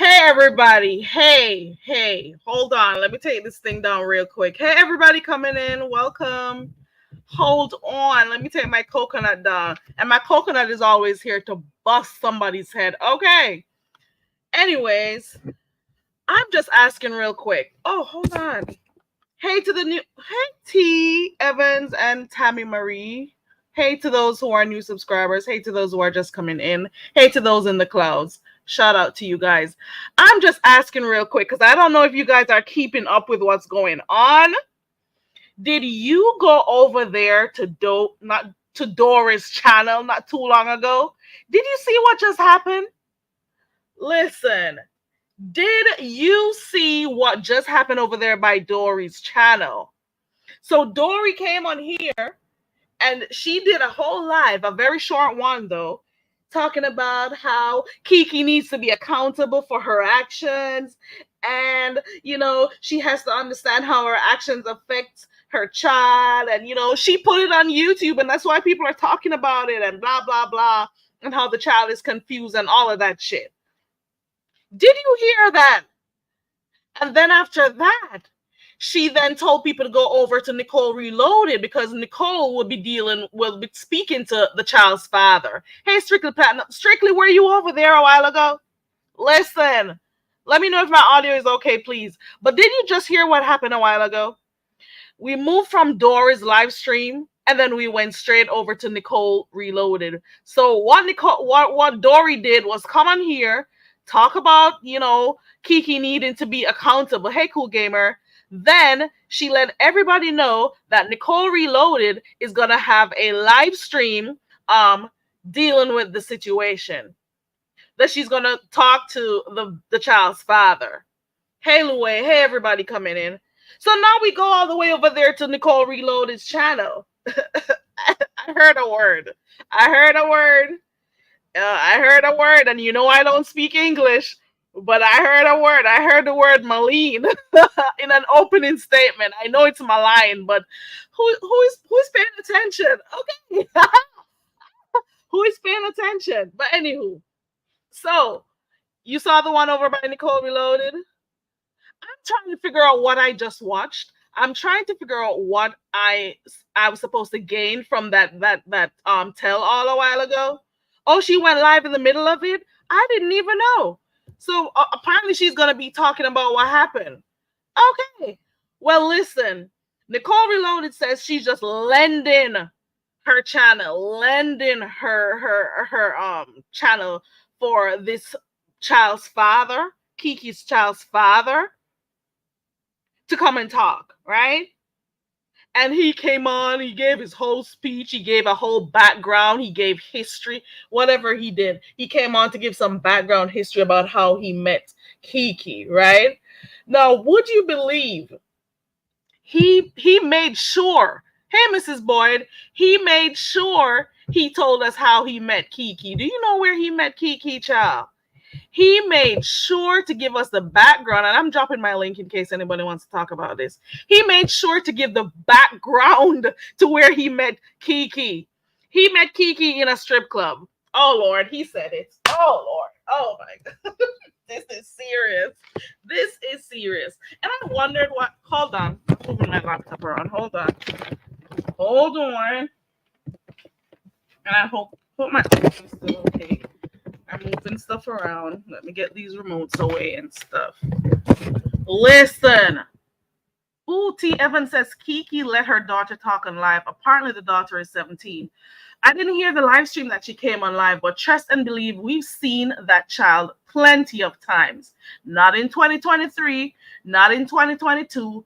Everybody, hey, hold on, let me take this thing down real quick. Hey everybody coming in, welcome. Hold on, let me take my coconut down, and my coconut is always here to bust somebody's head. Okay, anyways, I'm just asking real quick. Oh, hold on. Hey to the new, hey T Evans and Tammy Marie. Hey to those who are new subscribers. Hey to those who are just coming in. Hey to those in the clouds. Shout out to you guys. I'm just asking real quick because I don't know if you guys are keeping up with what's going on. Did you go over there to not to Doris' channel not too long ago? Did you see what just happened? Listen, did you see what just happened over there by Dory's channel? So Dory came on here and she did a whole live, a very short one though, talking about how Kiki needs to be accountable for her actions. And, you know, she has to understand how her actions affect her child. And, you know, she put it on YouTube and that's why people are talking about it and blah, blah, blah. And how the child is confused and all of that shit. Did you hear that? And then after that, she then told people to go over to Nicole Reloaded because Nicole will be speaking to the child's father. Hey, Strictly Platinum. Strictly, were you over there a while ago? Listen, let me know if my audio is okay, please. But did you just hear what happened a while ago? We moved from Dora's live stream and then we went straight over to Nicole Reloaded. So what Dory did was come on here, talk about, you know, Kiki needing to be accountable. Hey, Cool Gamer. Then she let everybody know that Nicole Reloaded is going to have a live stream dealing with the situation. That she's going to talk to the child's father. Hey, Lue. Hey, everybody coming in. So now we go all the way over there to Nicole Reloaded's channel. I heard a word. I heard a word. And you know I don't speak English. But I heard a word. I heard the word Malene in an opening statement. I know it's malign, but who's paying attention? Okay. Who is paying attention? But anywho, so you saw the one over by Nicole Reloaded? I'm trying to figure out what I just watched. I'm trying to figure out what I was supposed to gain from that tell all a while ago. Oh, she went live in the middle of it? I didn't even know. So apparently she's going to be talking about what happened. Okay. Well, listen. Nicole Reloaded says she's just lending her channel, her channel for this child's father, Kiki's child's father, to come and talk, right? And he came on, he gave his whole speech, he gave a whole background, he gave history, whatever he did. He came on to give some background history about how he met Kiki, right? Now, would you believe he made sure Hey, Mrs. Boyd, he made sure he told us how he met Kiki. Do you know where he met Kiki, child? He made sure to give us the background, and I'm dropping my link in case anybody wants to talk about this. He made sure to give the background to where he met Kiki. He met Kiki in a strip club. Oh Lord, he said it. Oh Lord. Oh my God. This is serious. This is serious. And I wondered what. Hold on. I'm moving my laptop around. Hold on. Hold on. And I hope my phone is still okay. I'm moving stuff around. Let me get these remotes away and stuff. Listen. Ooh, T. Evans says Kiki let her daughter talk on live. Apparently, the daughter is 17. I didn't hear the live stream that she came on live, but trust and believe we've seen that child plenty of times. Not in 2023, not in 2022,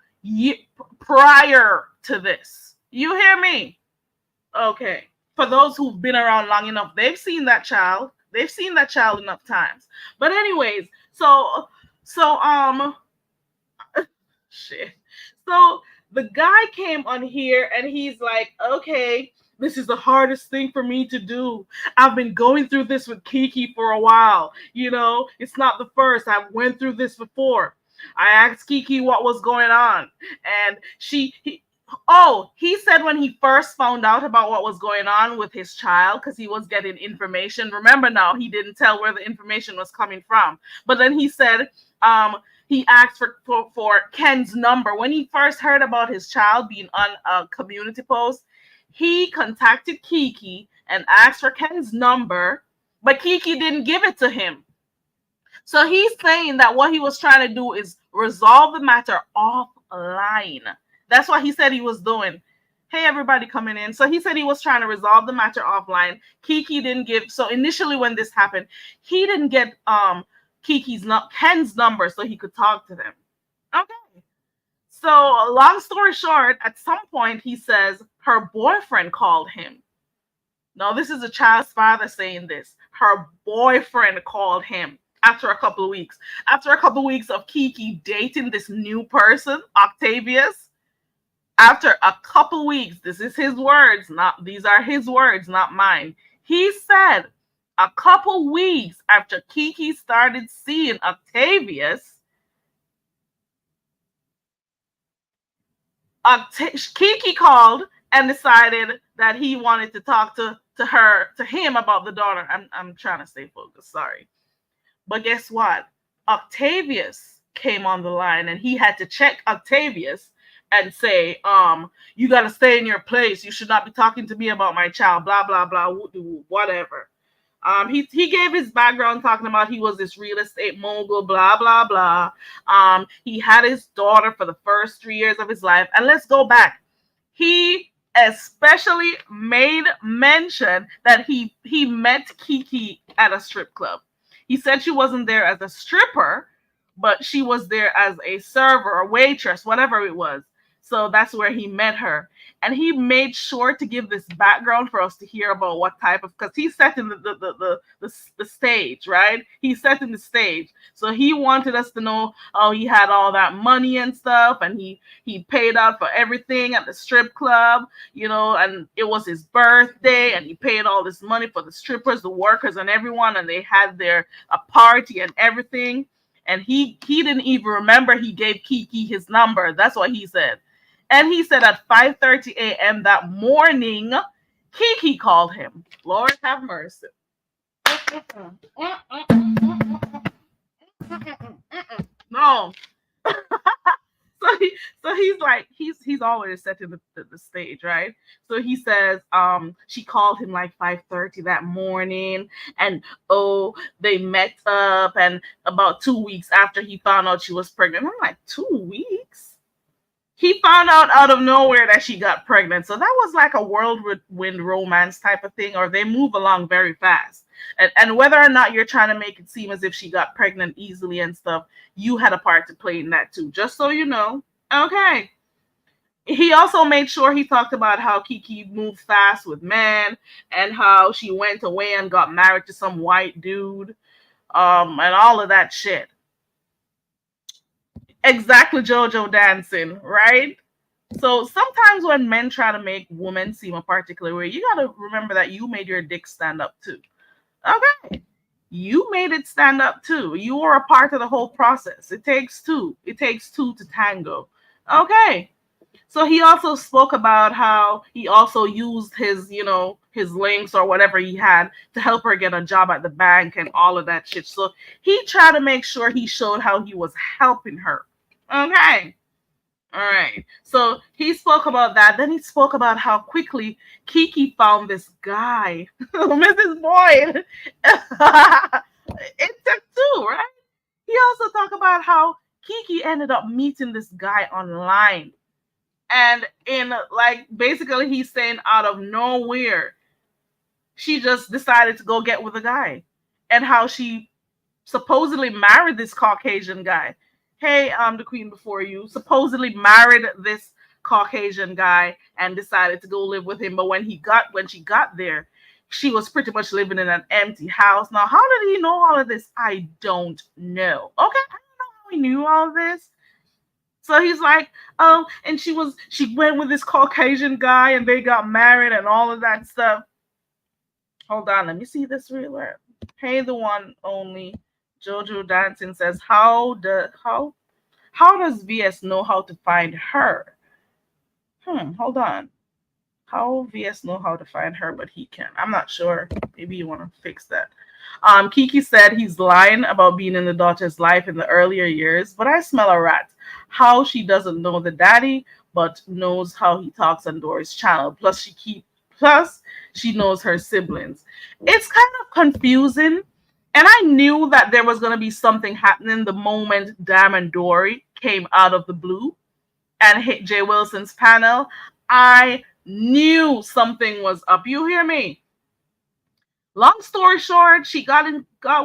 prior to this. You hear me? Okay. For those who've been around long enough, they've seen that child. They've seen that child enough times. But anyways, so shit. So the guy came on here and he's like, okay, this is the hardest thing for me to do. I've been going through this with Kiki for a while. You know, it's not the first. I went through this before. I asked Kiki what was going on, and he said when he first found out about what was going on with his child, because he was getting information. Remember now, he didn't tell where the information was coming from. But then he said, he asked for Ken's number. When he first heard about his child being on a community post, he contacted Kiki and asked for Ken's number, but Kiki didn't give it to him. So he's saying that what he was trying to do is resolve the matter offline. That's what he said he was doing. Hey, everybody coming in. So he said he was trying to resolve the matter offline. Kiki didn't give. So initially when this happened, he didn't get Ken's number so he could talk to them. Okay. So long story short, at some point he says her boyfriend called him. Now this is a child's father saying this. Her boyfriend called him after a couple of weeks. After a couple of weeks of Kiki dating this new person, Octavius, after a couple weeks, this is his words, these are his words, not mine. He said a couple weeks after Kiki started seeing Octavius, Kiki called and decided that he wanted to talk to him about the daughter. I'm trying to stay focused, sorry. But guess what? Octavius came on the line and he had to check Octavius and say, you got to stay in your place. You should not be talking to me about my child, blah, blah, blah, whatever. He gave his background talking about he was this real estate mogul, blah, blah, blah. He had his daughter for the first 3 years of his life. And let's go back. He especially made mention that he met Kiki at a strip club. He said she wasn't there as a stripper, but she was there as a server, a waitress, whatever it was. So that's where he met her. And he made sure to give this background for us to hear about what type of, because he set in the stage, right? He set in the stage. So he wanted us to know, oh, he had all that money and stuff, and he paid out for everything at the strip club, you know, and it was his birthday, and he paid all this money for the strippers, the workers, and everyone, and they had a party and everything. And he didn't even remember he gave Kiki his number. That's what he said. And he said at 5:30 a.m. that morning, Kiki called him. Lord have mercy. No. So he's like, he's always setting the stage, right? So he says, she called him like 5:30 that morning, and they met up, and about 2 weeks after he found out she was pregnant. I'm like, 2 weeks? He found out of nowhere that she got pregnant. So that was like a whirlwind romance type of thing, or they move along very fast. And whether or not you're trying to make it seem as if she got pregnant easily and stuff, you had a part to play in that too, just so you know. Okay. He also made sure he talked about how Kiki moved fast with men and how she went away and got married to some white dude, and all of that shit. Exactly, JoJo dancing, right? So sometimes when men try to make women seem a particular way, you gotta remember that you made your dick stand up too. Okay. You made it stand up too. You were a part of the whole process. It takes two. It takes two to tango. Okay. So he also spoke about how he also used his, his links or whatever he had to help her get a job at the bank and all of that shit. So he tried to make sure he showed how he was helping her. Okay. All right. So he spoke about that. Then he spoke about how quickly Kiki found this guy, Mrs. Boyd. It took two, right? He also talked about how Kiki ended up meeting this guy online. And in like basically he's saying out of nowhere, she just decided to go get with a guy. And how she supposedly married this Caucasian guy. Hey, I'm the queen before you. Supposedly married this Caucasian guy and decided to go live with him. But when she got there, she was pretty much living in an empty house. Now, how did he know all of this? I don't know. Okay, I don't know how he knew all of this. So he's like, oh, and she went with this Caucasian guy and they got married and all of that stuff. Hold on, let me see this real quick. Hey, the one only. Jojo Dancing says, how does VS know how to find her? Hold on. How VS know how to find her, but he can. I'm not sure. Maybe you want to fix that. Kiki said he's lying about being in the daughter's life in the earlier years, but I smell a rat. How she doesn't know the daddy, but knows how he talks on Dory's channel. Plus she knows her siblings. It's kind of confusing. And I knew that there was going to be something happening the moment Dam and Dory came out of the blue and hit Jay Wilson's panel. I knew something was up. You hear me? Long story short, she got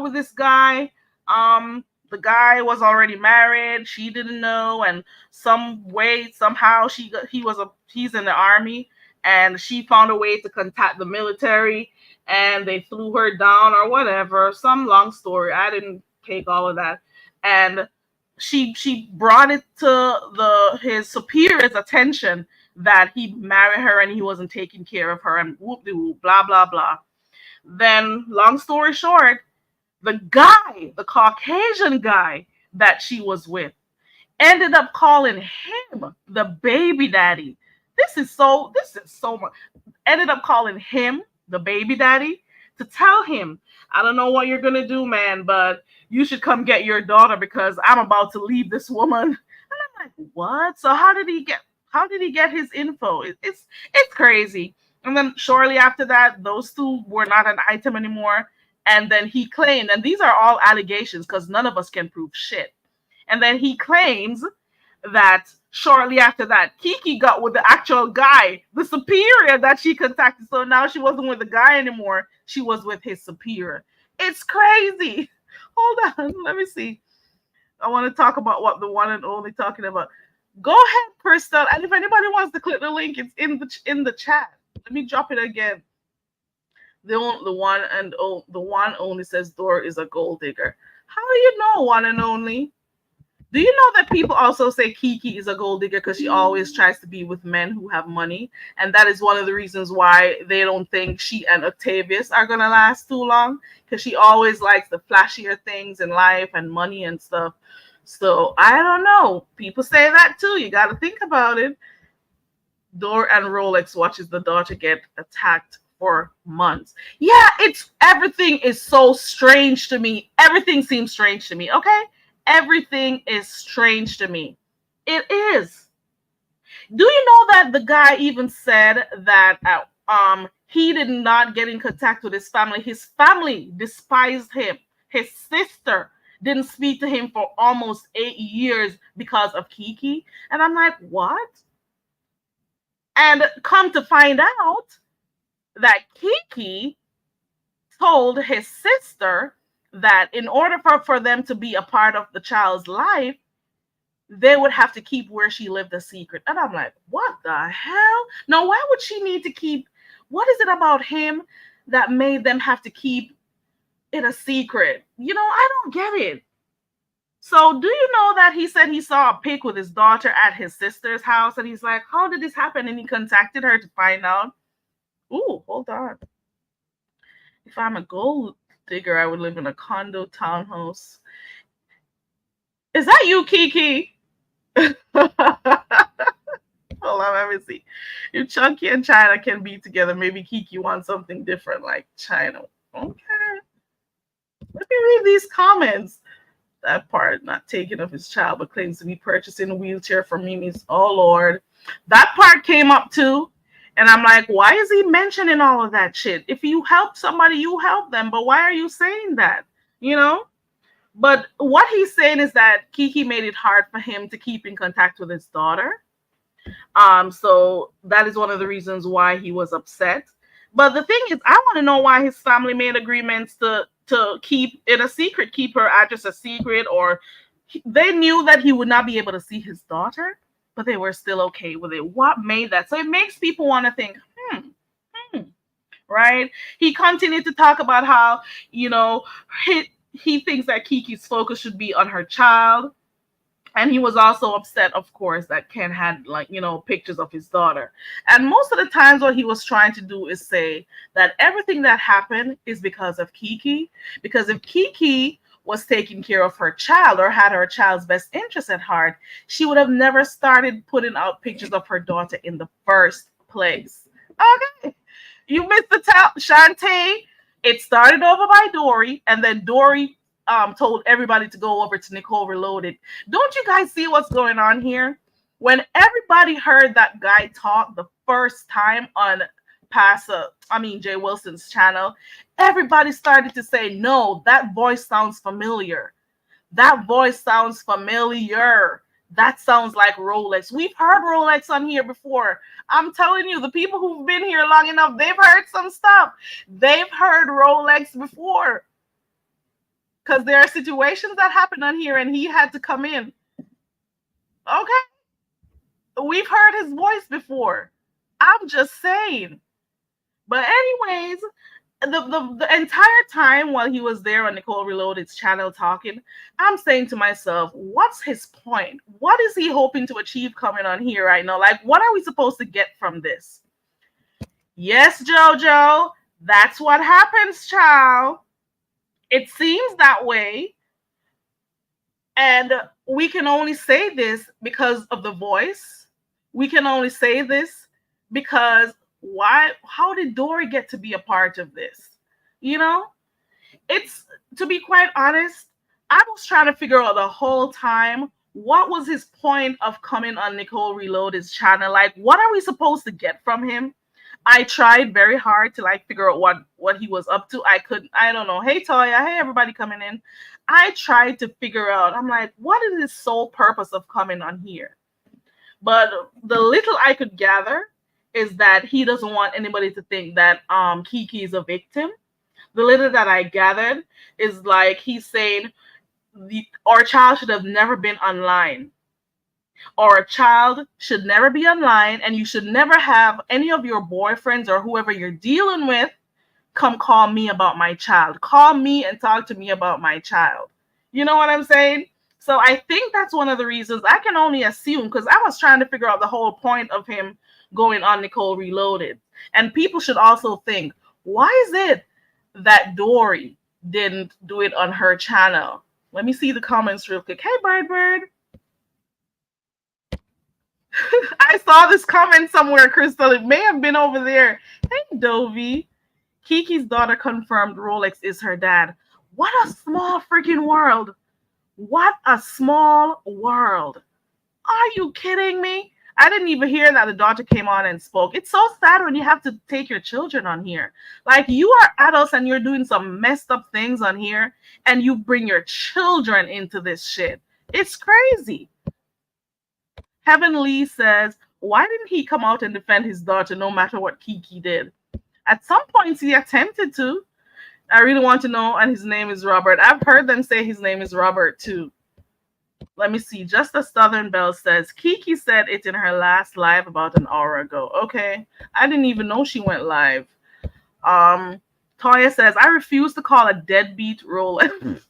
with this guy. The guy was already married. She didn't know, and somehow he's in the army, and she found a way to contact the military, and they flew her down or whatever. Some long story. I didn't take all of that, and she brought it to his superior's attention that he married her and he wasn't taking care of her, and whoop de whoop, blah blah blah. Then, long story short, the Caucasian guy that she was with, ended up calling him the baby daddy. This is so much. Ended up calling him the baby daddy to tell him, I don't know what you're going to do, man, but you should come get your daughter because I'm about to leave this woman. And I'm like, what? So how did he get his info? It's crazy. And then shortly after that, those two were not an item anymore. And then he claimed, and these are all allegations because none of us can prove shit. And then he claims that shortly after that, Kiki got with the actual guy, the superior that she contacted. So now she wasn't with the guy anymore. She was with his superior. It's crazy. Hold on. Let me see. I want to talk about what the one and only talking about. Go ahead, Crystal. And if anybody wants to click the link, it's in the chat. Let me drop it again. The one only says Dora is a gold digger. How do you know one and only? Do you know that people also say Kiki is a gold digger because she always tries to be with men who have money? And that is one of the reasons why they don't think she and Octavius are going to last too long, because she always likes the flashier things in life and money and stuff. So I don't know. People say that too. You got to think about it. Dora and Rolex watches the daughter get attacked for months. Yeah, everything is so strange to me. Everything seems strange to me, okay? Everything is strange to me. It is. Do you know that the guy even said that he did not get in contact with his family? His family despised him. His sister didn't speak to him for almost 8 years because of Kiki. And I'm like, what? And come to find out that Kiki told his sister that in order for them to be a part of the child's life, they would have to keep where she lived a secret. And I'm like, what the hell? Now, why would she need to keep? What is it about him that made them have to keep it a secret? I don't get it. So, do you know that he said he saw a pic with his daughter at his sister's house, and he's like, "How did this happen?" And he contacted her to find out. Ooh, hold on. If I'm a gold digger, I would live in a condo townhouse. Is that you, Kiki? Hold on, let me see. If Chunky and China can be together, maybe Kiki wants something different like China. Okay. Let me read these comments. That part, not taking of his child, but claims to be purchasing a wheelchair for Mimi's. Oh Lord. That part came up too. And I'm like, why is he mentioning all of that shit? If you help somebody, you help them. But why are you saying that? You know? But what he's saying is that Kiki made it hard for him to keep in contact with his daughter. So that is one of the reasons why he was upset. But the thing is, I want to know why his family made agreements to keep it a secret, keep her address a secret, or they knew that he would not be able to see his daughter, but they were still okay with it. What made that? So it makes people want to think, hmm, right? He continued to talk about how, you know, he thinks that Kiki's focus should be on her child. And he was also upset, of course, that Ken had, like, you know, pictures of his daughter. And most of the times what he was trying to do is say that everything that happened is because of Kiki. Because if Kiki was taking care of her child or had her child's best interest at heart, she would have never started putting out pictures of her daughter in the first place. Okay. You missed the top, Shantae. It started over by Dory, and then Dory told everybody to go over to Nicole Reloaded. Don't you guys see what's going on here? When everybody heard that guy talk the first time on Jay Wilson's channel, everybody started to say, no, that voice sounds familiar. That voice sounds familiar. That sounds like Rolex. We've heard Rolex on here before. I'm telling you, the people who've been here long enough, they've heard some stuff. They've heard Rolex before. Because there are situations that happen on here and he had to come in. Okay. We've heard his voice before. I'm just saying. But anyways, the entire time while he was there on Nicole Reloaded's channel talking, I'm saying to myself, what's his point? What is he hoping to achieve coming on here right now? Like, what are we supposed to get from this? Yes, Jojo, that's what happens, child. It seems that way. And we can only say this because of the voice. We can only say this because how did Dory get to be a part of this? You know, it's, to be quite honest, I was trying to figure out the whole time, what was his point of coming on Nicole Reloaded's channel? Like, what are we supposed to get from him? I tried very hard to like figure out what he was up to. I don't know. Hey Toya, hey everybody coming in. I tried to figure out, I'm like, what is his sole purpose of coming on here? But the little I could gather is that he doesn't want anybody to think that Kiki is a victim. The little that I gathered is like he's saying our child should have never been online. Or a child should never be online, and you should never have any of your boyfriends or whoever you're dealing with come call me about my child. Call me and talk to me about my child. You know what I'm saying? So I think that's one of the reasons. I can only assume, because I was trying to figure out the whole point of him going on Nicole Reloaded. And people should also think, why is it that Dory didn't do it on her channel? Let me see the comments real quick. Hey, Bird. I saw this comment somewhere, Crystal. It may have been over there. Hey, Dovey. Kiki's daughter confirmed Rolex is her dad. What a small freaking world. What a small world. Are you kidding me? I didn't even hear that the daughter came on and spoke. It's so sad when you have to take your children on here. Like, you are adults and you're doing some messed up things on here, and you bring your children into this shit. It's crazy. Heaven Lee says, why didn't he come out and defend his daughter no matter what Kiki did? At some points he attempted to. I really want to know, and his name is Robert. I've heard them say his name is Robert too. Let me see. Just a Southern Belle says, Kiki said it in her last live about an hour ago. Okay. I didn't even know she went live. Toya says, I refuse to call a deadbeat Rolex.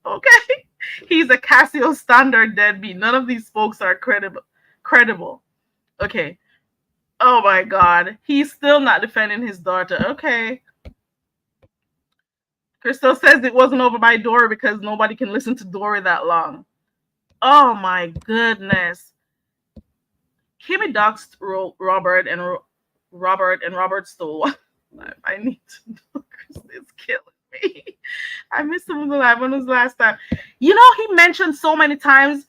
Okay. He's a Casio standard deadbeat. None of these folks are credible. Credible. Okay. Oh my God. He's still not defending his daughter. Okay. Crystal says it wasn't over by Dory because nobody can listen to Dory that long. Oh my goodness. Kimmy doxed Robert and Robert stole. I need to know. It's killing me. I missed him in the live. When was the last time? You know, he mentioned so many times.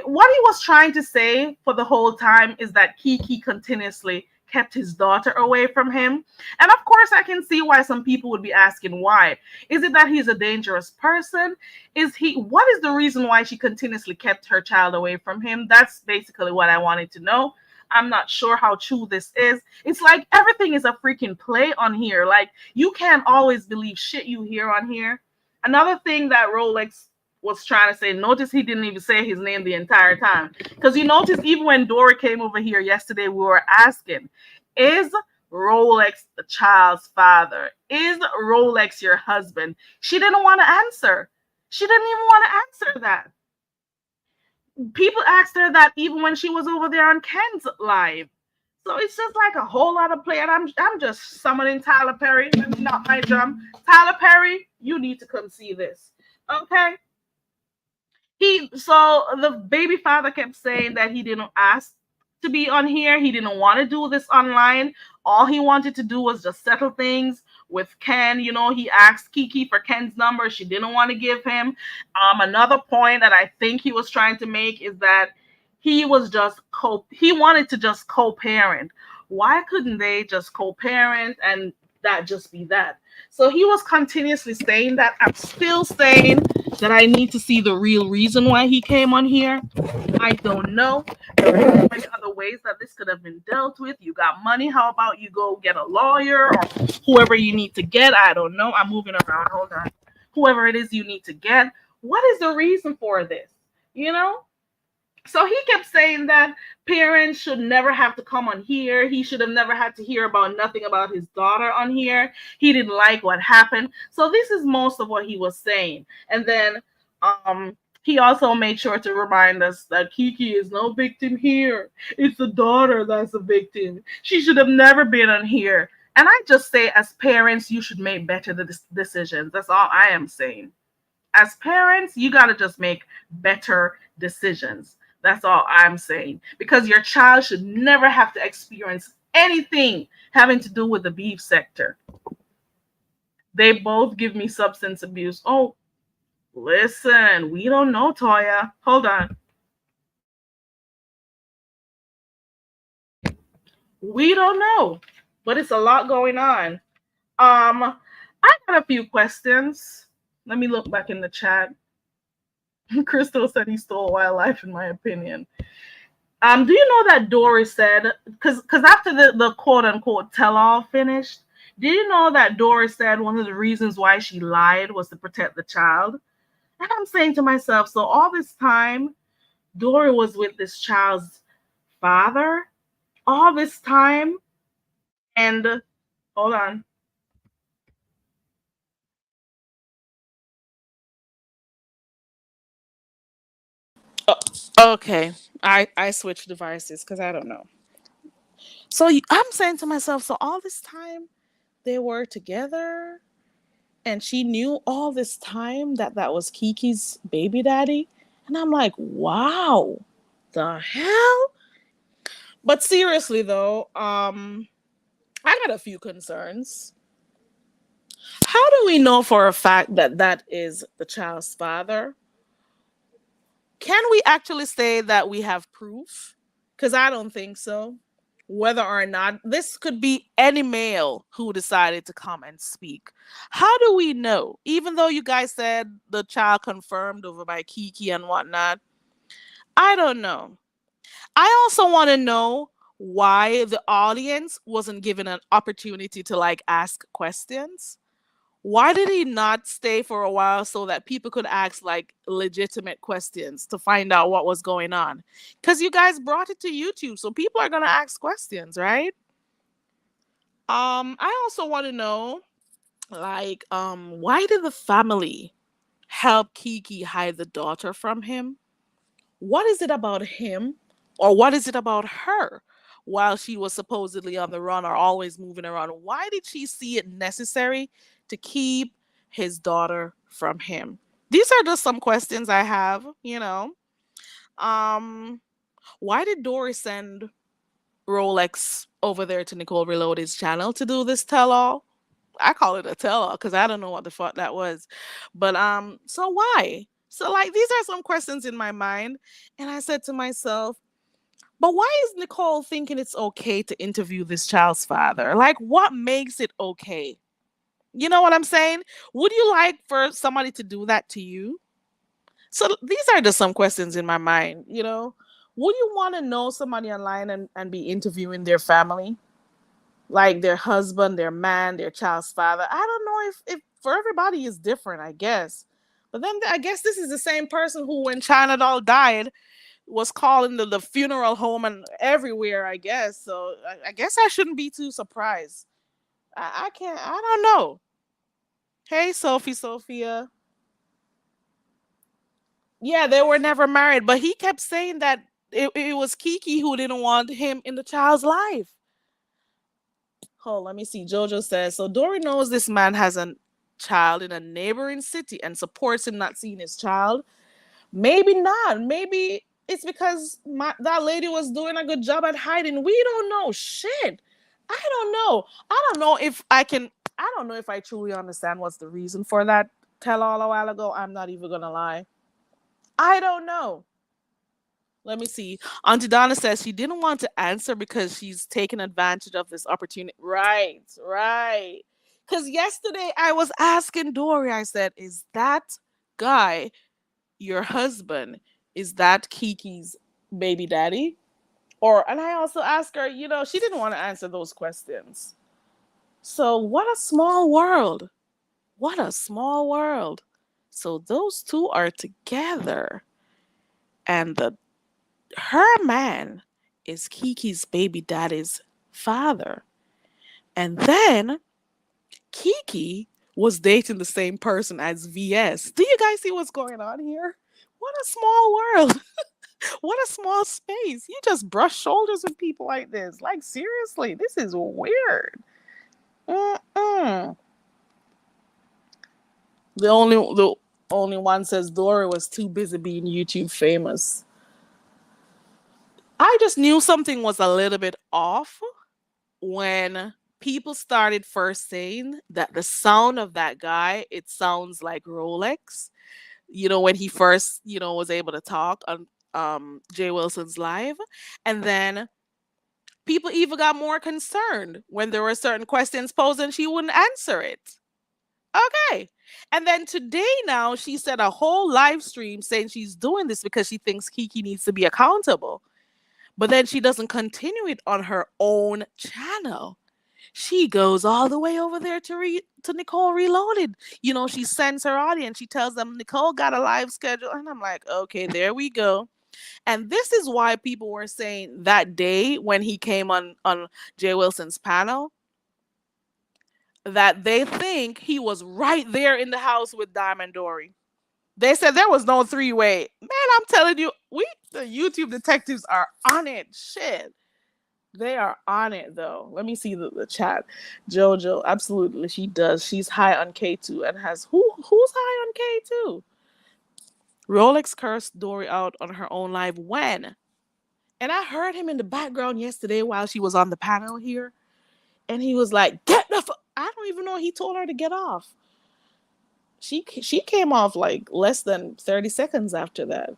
What he was trying to say for the whole time is that Kiki continuously kept his daughter away from him. And of course, I can see why some people would be asking why. Is it that he's a dangerous person? What is the reason why she continuously kept her child away from him? That's basically what I wanted to know. I'm not sure how true this is. It's like everything is a freaking play on here. Like, you can't always believe shit you hear on here. Another thing that Rolex was trying to say, notice he didn't even say his name the entire time. Because you notice even when Dora came over here yesterday, we were asking, is Rolex the child's father? Is Rolex your husband? She didn't want to answer. She didn't even want to answer that. People asked her that even when she was over there on Ken's live. So it's just like a whole lot of play. And I'm just summoning Tyler Perry. Let me knock my drum. Tyler Perry, you need to come see this. Okay? So the baby father kept saying that he didn't ask to be on here. He didn't want to do this online. All he wanted to do was just settle things with Ken. You know, he asked Kiki for Ken's number. She didn't want to give him. Another point that I think he was trying to make is that he wanted to just co-parent. Why couldn't they just co-parent and that just be that? So he was continuously saying that. I'm still saying that I need to see the real reason why he came on here. I don't know. There are so many other ways that this could have been dealt with. You got money. How about you go get a lawyer or whoever you need to get? I don't know. I'm moving around. Hold on. Whoever it is you need to get. What is the reason for this? You know? So he kept saying that parents should never have to come on here. He should have never had to hear about nothing about his daughter on here. He didn't like what happened. So this is most of what he was saying. And then he also made sure to remind us that Kiki is no victim here. It's the daughter that's a victim. She should have never been on here. And I just say, as parents, you should make better decisions. That's all I am saying. As parents, you got to just make better decisions. That's all I'm saying. Because your child should never have to experience anything having to do with the beef sector. They both give me substance abuse. Oh, listen, we don't know, Toya. Hold on. We don't know. But it's a lot going on. I got a few questions. Let me look back in the chat. Crystal said he stole wildlife, in my opinion. Do you know that Doris said, because after the quote unquote tell all finished, did you know that Doris said one of the reasons why she lied was to protect the child? And I'm saying to myself, so all this time, Dory was with this child's father, all this time, and hold on. Oh, okay, I switched devices because I don't know. So I'm saying to myself, so all this time they were together and she knew all this time that that was Kiki's baby daddy. And I'm like, wow, the hell? But seriously though, I got a few concerns. How do we know for a fact that that is the child's father? Can we actually say that we have proof? Because I don't think so. Whether or not this could be any male who decided to come and speak. How do we know? Even though you guys said the child confirmed over by Kiki and whatnot, I don't know. I also want to know why the audience wasn't given an opportunity to like ask questions. Why did he not stay for a while so that people could ask like legitimate questions to find out what was going on? Because you guys brought it to YouTube, so people are gonna ask questions, right? I also want to know, like, why did the family help Kiki hide the daughter from him? What is it about him, or what is it about her while she was supposedly on the run or always moving around? Why did she see it necessary to keep his daughter from him? These are just some questions I have, Um, why did Dory send Rolex over there to Nicole Reloaded's channel to do this tell all? I call it a tell all because I don't know what the fuck that was. But so why? So like these are some questions in my mind. And I said to myself, but why is Nicole thinking it's okay to interview this child's father? Like, what makes it okay? You know what I'm saying? Would you like for somebody to do that to you? So these are just some questions in my mind, Would you want to know somebody online and be interviewing their family? Like their husband, their man, their child's father. I don't know if for everybody is different, I guess. But then I guess this is the same person who, when China Doll died, was calling the funeral home and everywhere, I guess. So I guess I shouldn't be too surprised. I can't, I don't know. Hey, Sophia. Yeah, they were never married, but he kept saying that it was Kiki who didn't want him in the child's life. Hold, let me see. Jojo says, so Dory knows this man has a child in a neighboring city and supports him not seeing his child. Maybe not. Maybe it's because that lady was doing a good job at hiding. We don't know. Shit. I don't know. I don't know if I truly understand what's the reason for that tell all a while ago. I'm not even going to lie. I don't know. Let me see. Auntie Donna says she didn't want to answer because she's taken advantage of this opportunity. Right. Because yesterday I was asking Dory, I said, is that guy your husband? Is that Kiki's baby daddy? And I also asked her, she didn't want to answer those questions. So what a small world. What a small world. So those two are together. And her man is Kiki's baby daddy's father. And then Kiki was dating the same person as VS. Do you guys see what's going on here? What a small world. What a small space. You just brush shoulders with people like this. Like, seriously, this is weird. Mm-mm. The only one says Dory was too busy being YouTube famous. I just knew something was a little bit off when people started first saying that the sound of that guy, it sounds like Rolex. When he first, was able to talk on Jay Wilson's live. And then people even got more concerned when there were certain questions posed and she wouldn't answer it. Okay. And then today now she said a whole live stream saying she's doing this because she thinks Kiki needs to be accountable. But then she doesn't continue it on her own channel. She goes all the way over there to Nicole Reloaded. She sends her audience. She tells them Nicole got a live schedule. And I'm like, okay, there we go. And this is why people were saying that day when he came on Jay Wilson's panel that they think he was right there in the house with Diamond Dory. They said there was no three-way. Man, I'm telling you, the YouTube detectives are on it. Shit. They are on it, though. Let me see the chat. Jojo, absolutely, she does. She's high on K2 and has... Who's high on K2? Rolex cursed Dory out on her own live when? And I heard him in the background yesterday while she was on the panel here. And he was like, get the I don't even know. He told her to get off. She came off like less than 30 seconds after that.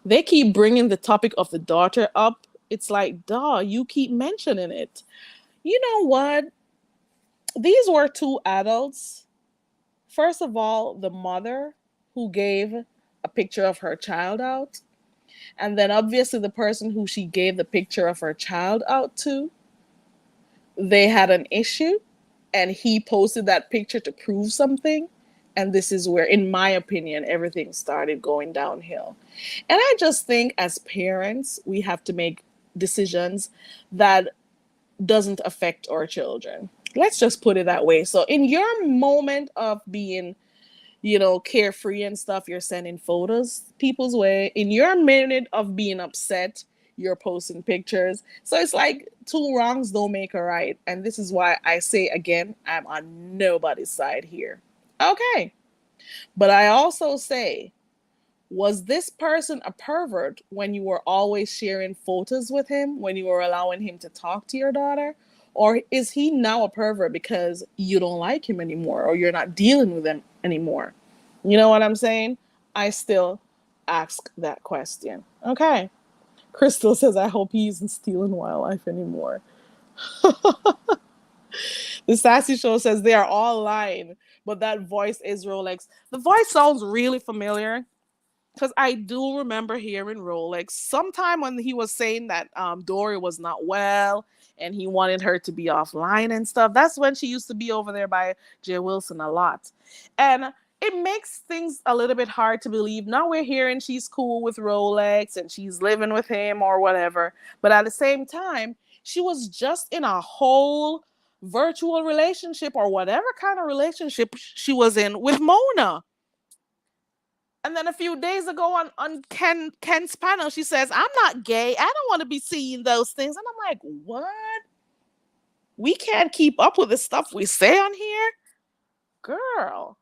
They keep bringing the topic of the daughter up. It's like, duh, you keep mentioning it. You know what? These were two adults. First of all, the mother who gave a picture of her child out. And then obviously the person who she gave the picture of her child out to, they had an issue and he posted that picture to prove something. And this is where, in my opinion, everything started going downhill. And I just think as parents, we have to make decisions that doesn't affect our children. Let's just put it that way. So in your moment of being, carefree and stuff, you're sending photos people's way. In your minute of being upset, you're posting pictures. So it's like two wrongs don't make a right. And this is why I say again, I'm on nobody's side here. Okay. But I also say, was this person a pervert when you were always sharing photos with him, when you were allowing him to talk to your daughter? Or is he now a pervert because you don't like him anymore or you're not dealing with him anymore? You know what I'm saying? I still ask that question. Okay. Crystal says, I hope he isn't stealing wildlife anymore. The Sassy Show says they are all lying, but that voice is Rolex. The voice sounds really familiar because I do remember hearing Rolex sometime when he was saying that Dory was not well and he wanted her to be offline and stuff. That's when she used to be over there by Jay Wilson a lot. And it makes things a little bit hard to believe. Now we're hearing she's cool with Rolex and she's living with him or whatever. But at the same time, she was just in a whole virtual relationship or whatever kind of relationship she was in with Mona. And then a few days ago on Ken's panel, she says, I'm not gay. I don't want to be seeing those things. And I'm like, what? We can't keep up with the stuff we say on here? Girl.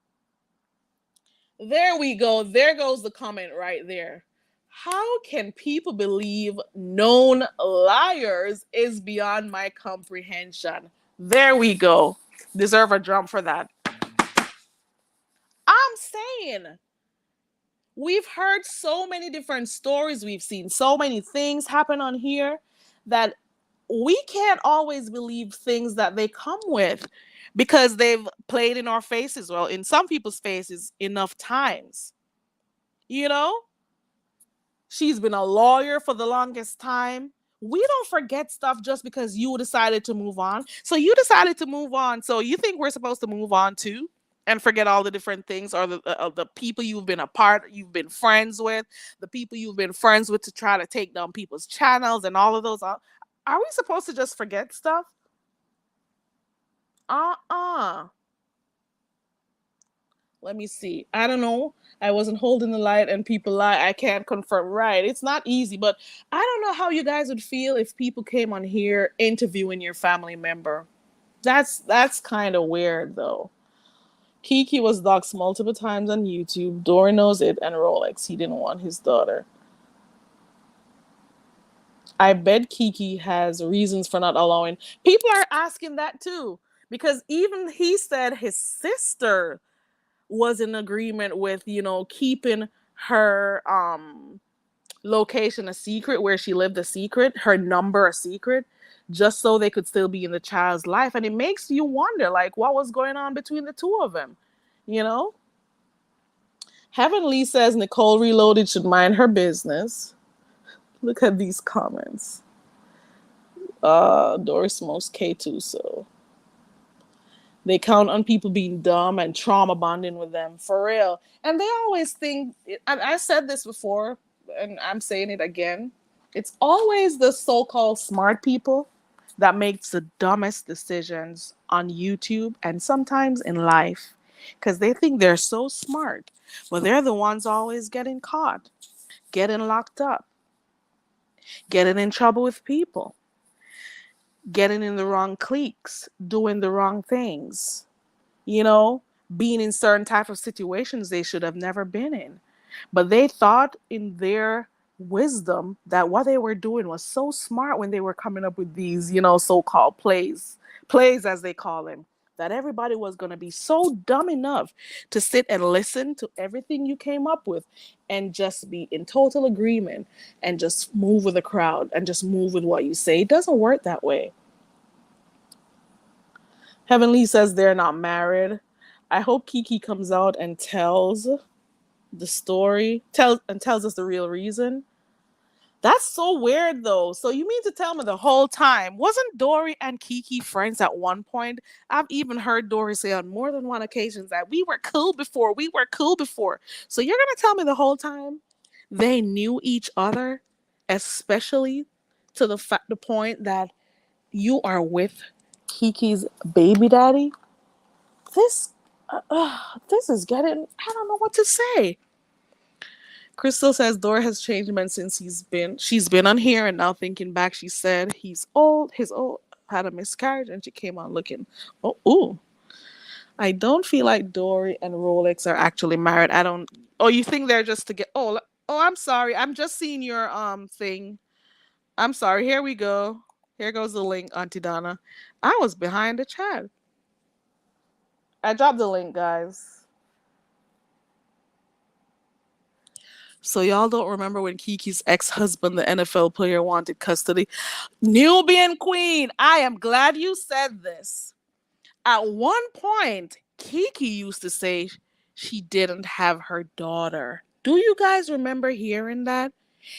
There we go. There goes the comment right there. How can people believe known liars is beyond my comprehension? There we go. Deserve a drum for that. I'm saying, we've heard so many different stories. We've seen so many things happen on here that we can't always believe things that they come with because they've played in our faces, well, in some people's faces, enough times. You know? She's been a lawyer for the longest time. We don't forget stuff just because you decided to move on. So you decided to move on. So you think we're supposed to move on too? And forget all the different things or the people you've been you've been friends with, the people you've been friends with to try to take down people's channels and all of those. Are we supposed to just forget stuff? Let me see. I don't know. I wasn't holding the light and people lie. I can't confirm. Right. It's not easy, but I don't know how you guys would feel if people came on here interviewing your family member. That's kind of weird though. Kiki was doxxed multiple times on YouTube. Dory knows it, and Rolex. He didn't want his daughter. I bet Kiki has reasons for not allowing. People are asking that too. Because even he said his sister was in agreement with, keeping her location a secret, where she lived a secret, her number a secret, just so they could still be in the child's life. And it makes you wonder, like, what was going on between the two of them, Heavenly says Nicole Reloaded should mind her business. Look at these comments. Doris smokes K2, so they count on people being dumb and trauma bonding with them, for real. And they always think, and I said this before, and I'm saying it again, it's always the so-called smart people that makes the dumbest decisions on YouTube and sometimes in life. Because they think they're so smart, but they're the ones always getting caught, getting locked up, getting in trouble with people, getting in the wrong cliques, doing the wrong things, being in certain type of situations they should have never been in. But they thought in their wisdom that what they were doing was so smart when they were coming up with these, so-called plays as they call them, that everybody was going to be so dumb enough to sit and listen to everything you came up with and just be in total agreement and just move with the crowd and just move with what you say. It doesn't work that way. Heavenly says they're not married. I hope Kiki comes out and tells the story, tells us the real reason. That's so weird though. So you mean to tell me the whole time, wasn't Dory and Kiki friends at one point? I've even heard Dory say on more than one occasion that we were cool before. So you're going to tell me the whole time they knew each other, especially to the point that you are with Kiki's baby daddy? This, This is getting, I don't know what to say. Crystal says Dora has changed men since she's been on here, and now thinking back, she said his old had a miscarriage, and she came on looking. Oh, ooh. I don't feel like Dory and Rolex are actually married. I don't. Oh, you think they're just to get? Oh, I'm sorry. I'm just seeing your thing. I'm sorry. Here we go. Here goes the link, Auntie Donna. I was behind the chat. I dropped the link, guys. So y'all don't remember when Kiki's ex-husband, the NFL player, wanted custody? Nubian Queen, I am glad you said this. At one point, Kiki used to say she didn't have her daughter. Do you guys remember hearing that?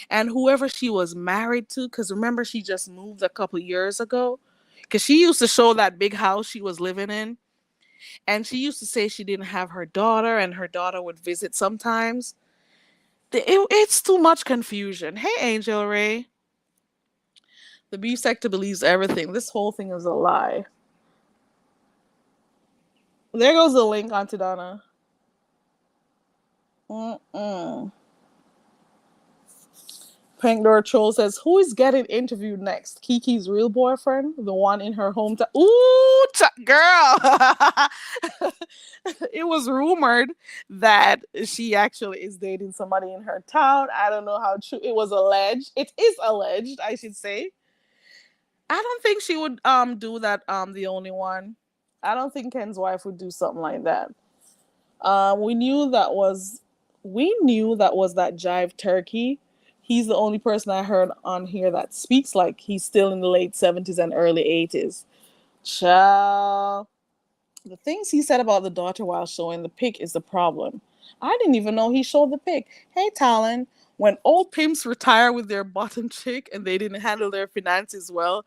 And whoever she was married to, because remember she just moved a couple years ago? Because she used to show that big house she was living in. And she used to say she didn't have her daughter, and her daughter would visit sometimes. It's too much confusion. Hey, Angel Ray. The beef sector believes everything. This whole thing is a lie. There goes the link, Auntie Donna. Pink Door Troll says, who is getting interviewed next? Kiki's real boyfriend? The one in her hometown? Ooh, girl! It was rumored that she actually is dating somebody in her town. I don't know how true. It was alleged. It is alleged, I should say. I don't think she would do that, the only one. I don't think Ken's wife would do something like that. We knew that was that Jive Turkey. He's the only person I heard on here that speaks like he's still in the late 70s and early 80s. Child. The things he said about the daughter while showing the pic is the problem. I didn't even know he showed the pic. Hey, Talon, when old pimps retire with their bottom chick and they didn't handle their finances well,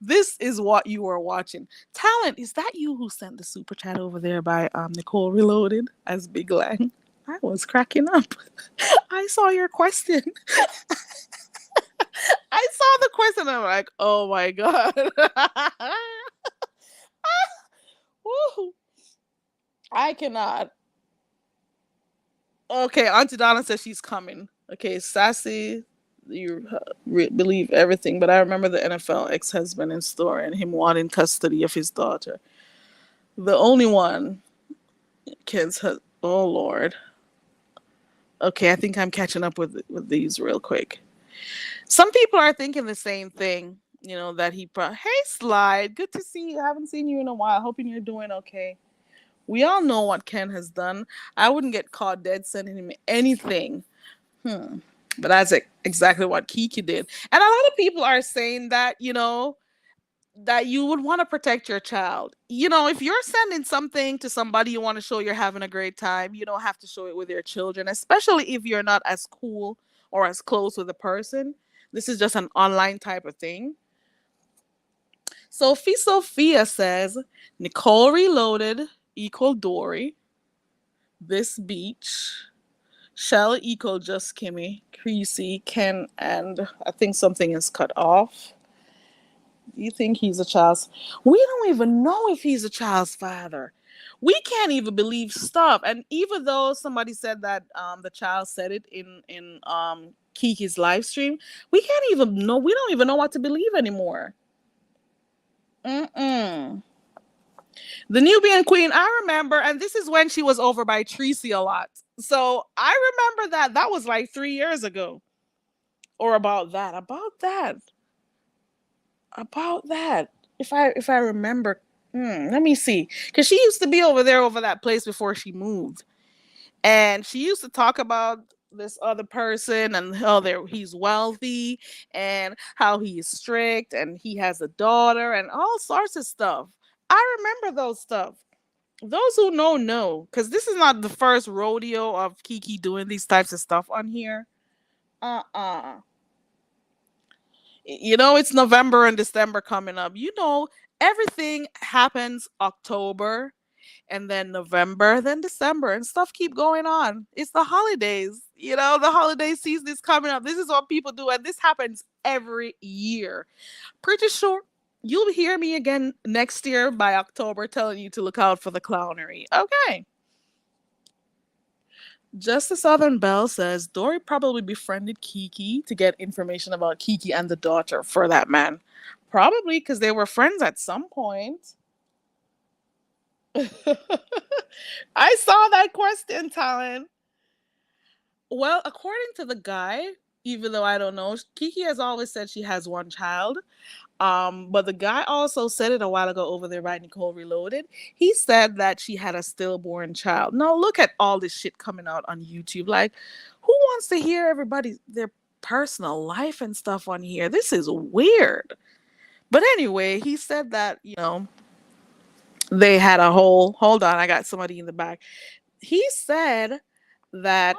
this is what you are watching. Talent, is that you who sent the super chat over there by Nicole Reloaded as Big Lang? I was cracking up. I saw your question. I saw the question. I'm like, oh my god. Woo. I cannot. Okay, Auntie Donna says she's coming. Okay, Sassy, you believe everything, but I remember the NFL ex-husband in story and him wanting custody of his daughter. The only one kids. Oh Lord. Okay, I think I'm catching up with these real quick. Some people are thinking the same thing. You know that Hey, Slide, good to see you. I haven't seen you in a while. Hoping you're doing okay. We all know what Ken has done. I wouldn't get caught dead sending him anything. But that's exactly what Kiki did. And a lot of people are saying that, that you would want to protect your child. If you're sending something to somebody you want to show you're having a great time, you don't have to show it with your children, especially if you're not as cool or as close with the person. This is just an online type of thing. Sophia says, Nicole Reloaded equal Dory. This beach. Shell equal just Kimmy. Creasy, Ken, and I think something is cut off. You think he's a child's? We don't even know if he's a child's father. We can't even believe stuff. And even though somebody said that the child said it in Kiki's live stream, we can't even know. We don't even know what to believe anymore. The Nubian Queen, I remember, and this is when she was over by Tracy a lot. So I remember that was like 3 years ago, or about that. If I remember, let me see, because she used to be over that place before she moved, and she used to talk about this other person and how he's wealthy and how he is strict and he has a daughter and all sorts of stuff. I remember those stuff. Those who know, because this is not the first rodeo of Kiki doing these types of stuff on here. It's November and December coming up. Everything happens October and then November, then December, and stuff keep going on. It's the holidays. The holiday season is coming up. This is what people do, and this happens every year. Pretty sure You'll hear me again next year by October telling you to look out for the clownery. Okay. Just as Southern Belle says, Dory probably befriended Kiki to get information about Kiki and the daughter for that man. Probably because they were friends at some point. I saw that question, Talon. Well, according to the guy, even though I don't know, Kiki has always said she has one child. But the guy also said it a while ago over there by Nicole Reloaded. He said that she had a stillborn child. Now look at all this shit coming out on YouTube. Like, who wants to hear everybody their personal life and stuff on here? This is weird. But anyway, he said that, they had a whole hold on, I got somebody in the back. He said that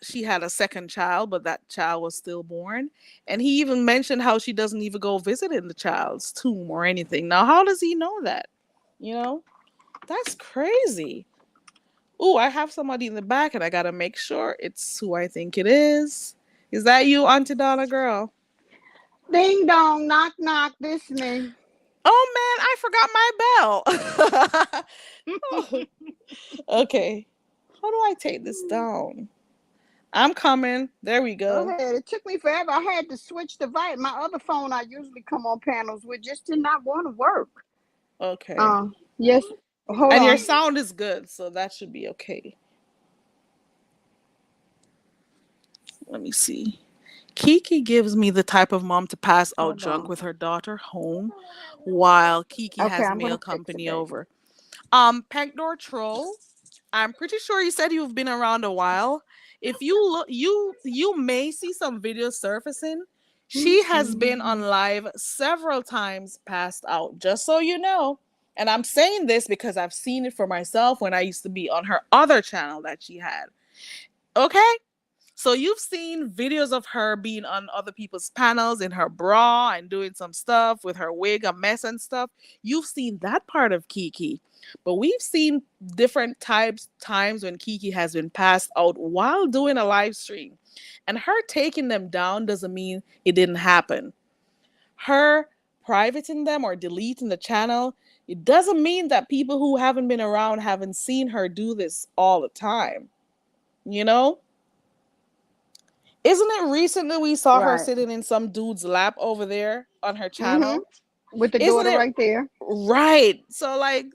she had a second child, but that child was stillborn. And he even mentioned how she doesn't even go visiting the child's tomb or anything. Now, how does he know that? You know, that's crazy. Ooh, I have somebody in the back and I gotta make sure it's who I think it is. Is that you, Auntie Donna girl? Ding dong, knock knock. This me. Oh man, I forgot my bell. Oh, okay. How do I take this down? I'm coming. There we Go go. ahead. It took me forever. I had to switch device. My other phone I usually come on panels with just did not want to work. Okay. Yes. Hold And your on. sound is good, so that should be okay. Let me see. Kiki gives me the type of mom to pass out Hold junk on. with her daughter home while Kiki Okay, has I'm male gonna fix it, company baby. over. Pankdoor Troll, I'm pretty sure you said you've been around a while. If you look, you may see some videos surfacing. She has been on live several times passed out, just so you know. And I'm saying this because I've seen it for myself when I used to be on her other channel that she had. Okay? So you've seen videos of her being on other people's panels in her bra and doing some stuff with her wig a mess and stuff. You've seen that part of Kiki. But we've seen different times when Kiki has been passed out while doing a live stream. And her taking them down doesn't mean it didn't happen. Her privating them or deleting the channel, it doesn't mean that people who haven't been around haven't seen her do this all the time. You know? Isn't it recently we saw her Right. sitting in some dude's lap over there on her Mm-hmm. channel? With the Isn't daughter it right there. right? So like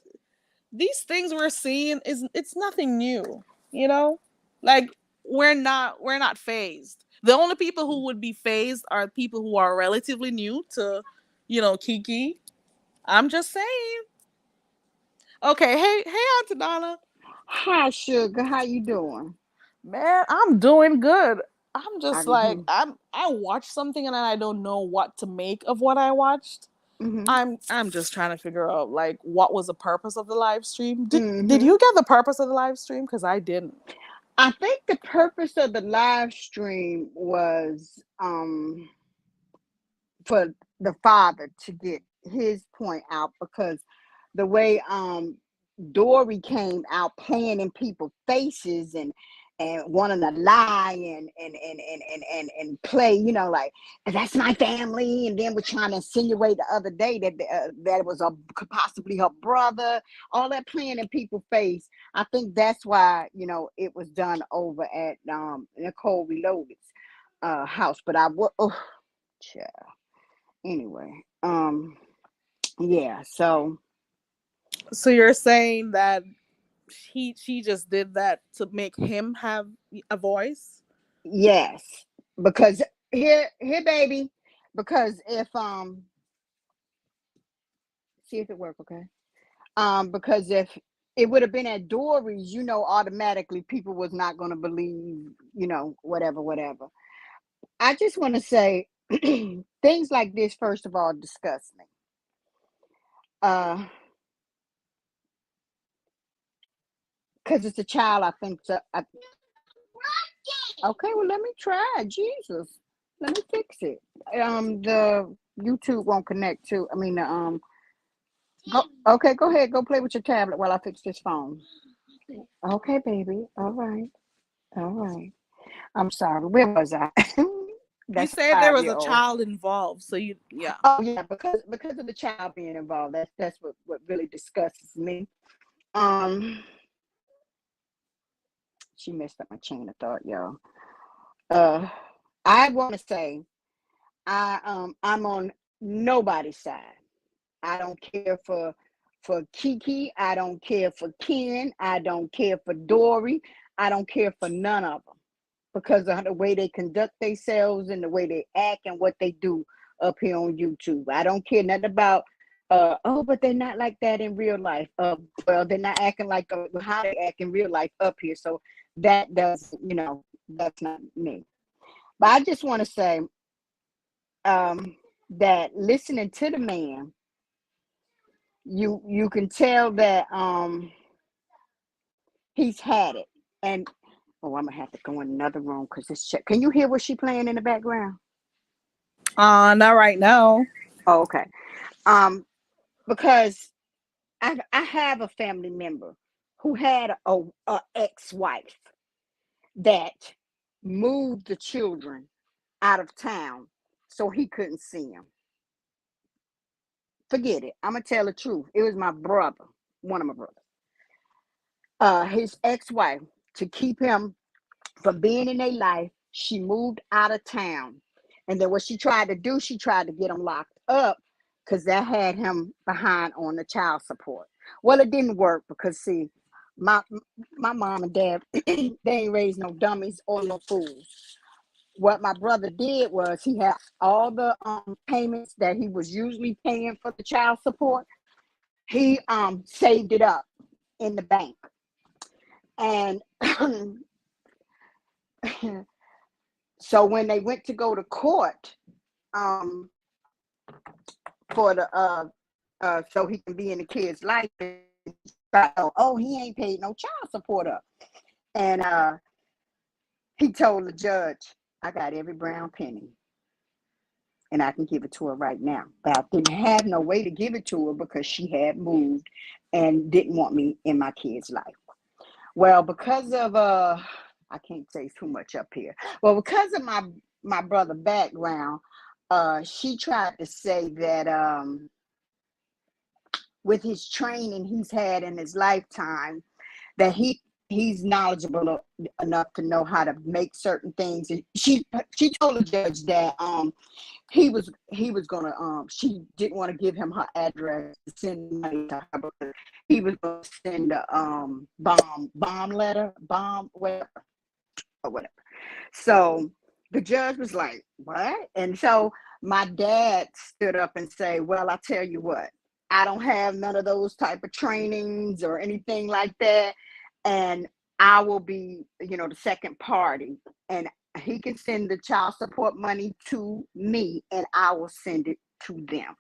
these things we're seeing is it's nothing new, you know? Like we're not phased. The only people who would be phased are people who are relatively new to, Kiki. I'm just saying. Okay, hey Auntie Donna. Hi, sugar. How you doing? Man, I'm doing good. I'm I, just like mm-hmm. I watched something and then I don't know what to make of what I watched. Mm-hmm. I'm just trying to figure out like what was the purpose of the live stream. Did Mm-hmm. you get the purpose of the live stream? Because I didn't. I think the purpose of the live stream was for the father to get his point out because the way Dory came out playing in people's faces and wanting to lie and play, like that's my family, and then we're trying to insinuate the other day that that it was possibly her brother, all that playing in people's face. I think that's why it was done over at Nicole Reloaded's house. But I would, oh, child. Anyway, yeah. So So you're saying that she just did that to make him have a voice? yes, because here, baby, because if see if it work, okay. Because if it would have been at Dory's, automatically people was not going to believe, whatever, whatever. I just want to say things like this. First of all, disgust me. Uh, because it's a child. I think so. Okay, well, let me try. Jesus, let me fix it. The YouTube won't connect to. I mean, the Go, okay, go ahead. Go play with your tablet while I fix this phone. Okay, baby. All right. All right. I'm sorry. Where was I? You That's a said there was a 5-year-old. child involved, so yeah. Oh yeah, because of the child being involved. That's what really disgusts me. Um, she messed up my chain of thought, y'all. Uh, I want to say I'm on nobody's side. I don't care for Kiki. I don't care for Ken. I don't care for Dory. I don't care for none of them because of the way they conduct themselves and the way they act and what they do up here on YouTube. I don't care nothing about oh, but they're not like that in real life. Well, they're not acting like how they act in real life up here. So that does, that's not me. But I just want to say that listening to the man, you can tell that he's had it. And oh, I'm gonna have to go in another room because this. Can you hear what she playing in the background? Not right now. Oh, okay. Um, because I have a family member who had a ex-wife that moved the children out of town so he couldn't see them. Forget it. I'm gonna tell the truth. It was my brother, one of my brothers. His ex-wife, to keep him from being in their life, she moved out of town. And then what she tried to do, she tried to get him locked up because that had him behind on the child support. Well, it didn't work because see, my my mom and dad they ain't raised no dummies or no fools. What my brother did was he had all the payments that he was usually paying for the child support. He saved it up in the bank, and so when they went to go to court um, for the so he can be in the kid's life, oh, he ain't paid no child support up, and he told the judge, I got every brown penny, and I can give it to her right now, but I didn't have no way to give it to her because she had moved and didn't want me in my kid's life. Well, because of I can't say too much up here. Well, because of my brother background, she tried to say that with his training he's had in his lifetime, that he's knowledgeable enough to know how to make certain things. And she told the judge that he was gonna she didn't want to give him her address to send money to her because he was gonna send a bomb letter, bomb whatever or whatever. So the judge was like, what? And so my dad stood up and say, well, I tell you what, I don't have none of those type of trainings or anything like that. And I will be, the second party. And he can send the child support money to me and I will send it to them.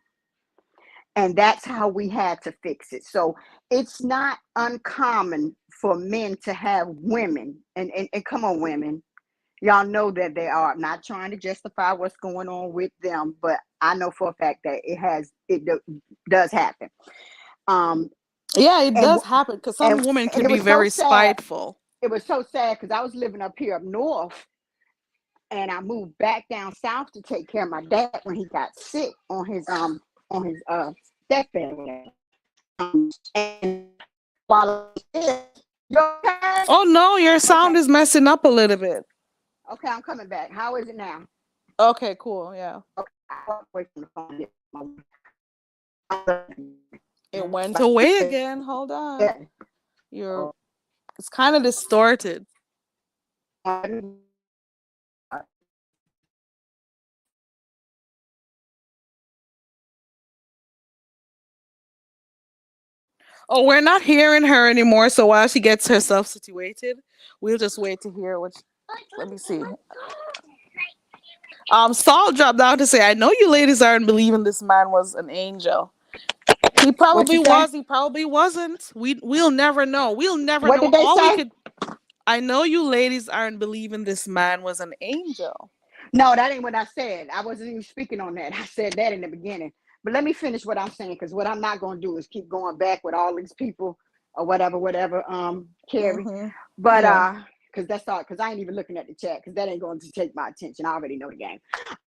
And that's how we had to fix it. So it's not uncommon for men to have women, and come on, women, y'all know that they are. I'm not trying to justify what's going on with them, but I know for a fact that it does happen. Um, Yeah, it and does happen because some and women and can it be was so very sad. spiteful. It was so sad because I was living up here up north, and I moved back down south to take care of my dad when he got sick on his deathbed. And while I was you okay? Oh no, your Okay, sound is messing up a little bit. okay, I'm coming back. How is it now? Okay, cool. Yeah. Okay, I walked away from the phone. It went away again. Hold on. Yeah. You're It's kind of distorted. Oh, we're not hearing her anymore, so while she gets herself situated, we'll just wait to hear what let me see. Saul dropped out to say, I know you ladies aren't believing this man was an angel. He What probably you say? was, he probably wasn't. We'll never know. We'll never What know. did they All we say? could I know you ladies aren't believing this man was an angel. No, that ain't what I said. I wasn't even speaking on that. I said that in the beginning. But let me finish what I'm saying, because what I'm not going to do is keep going back with all these people or whatever, Carrie. Mm-hmm. But Yeah. because that's all. Because I ain't even looking at the chat because that ain't going to take my attention. I already know the game.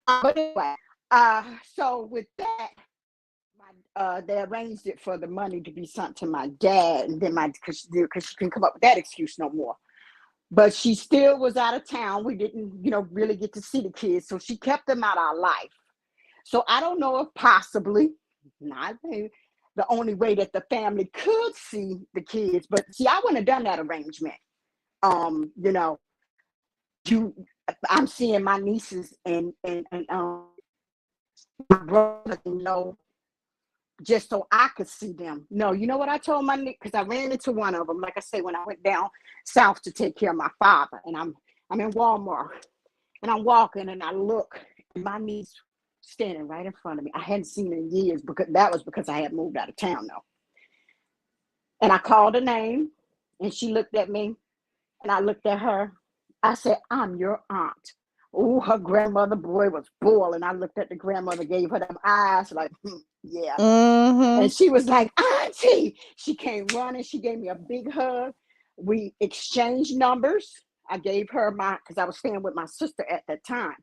But anyway, so with that, they arranged it for the money to be sent to my dad, and then because she couldn't come up with that excuse no more. But she still was out of town. We didn't, really get to see the kids, so she kept them out of our life. So I don't know if possibly, not maybe, the only way that the family could see the kids. But see, I wouldn't have done that arrangement. You know, you, I'm seeing my nieces and my brother, just so I could see them. No, you know what I told my niece? Because I ran into one of them, like I say, when I went down south to take care of my father, and I'm in Walmart, and I'm walking, and I look, and my niece standing right in front of me. I hadn't seen her in years because that was because I had moved out of town though. And I called her name, and she looked at me, and I looked at her. I said, "I'm your aunt." Oh, her grandmother boy was boiling. I looked at the grandmother, gave her them eyes like, yeah. Mm-hmm. And she was like, "Auntie." She came running. She gave me a big hug. We exchanged numbers. I gave her because I was staying with my sister at that time.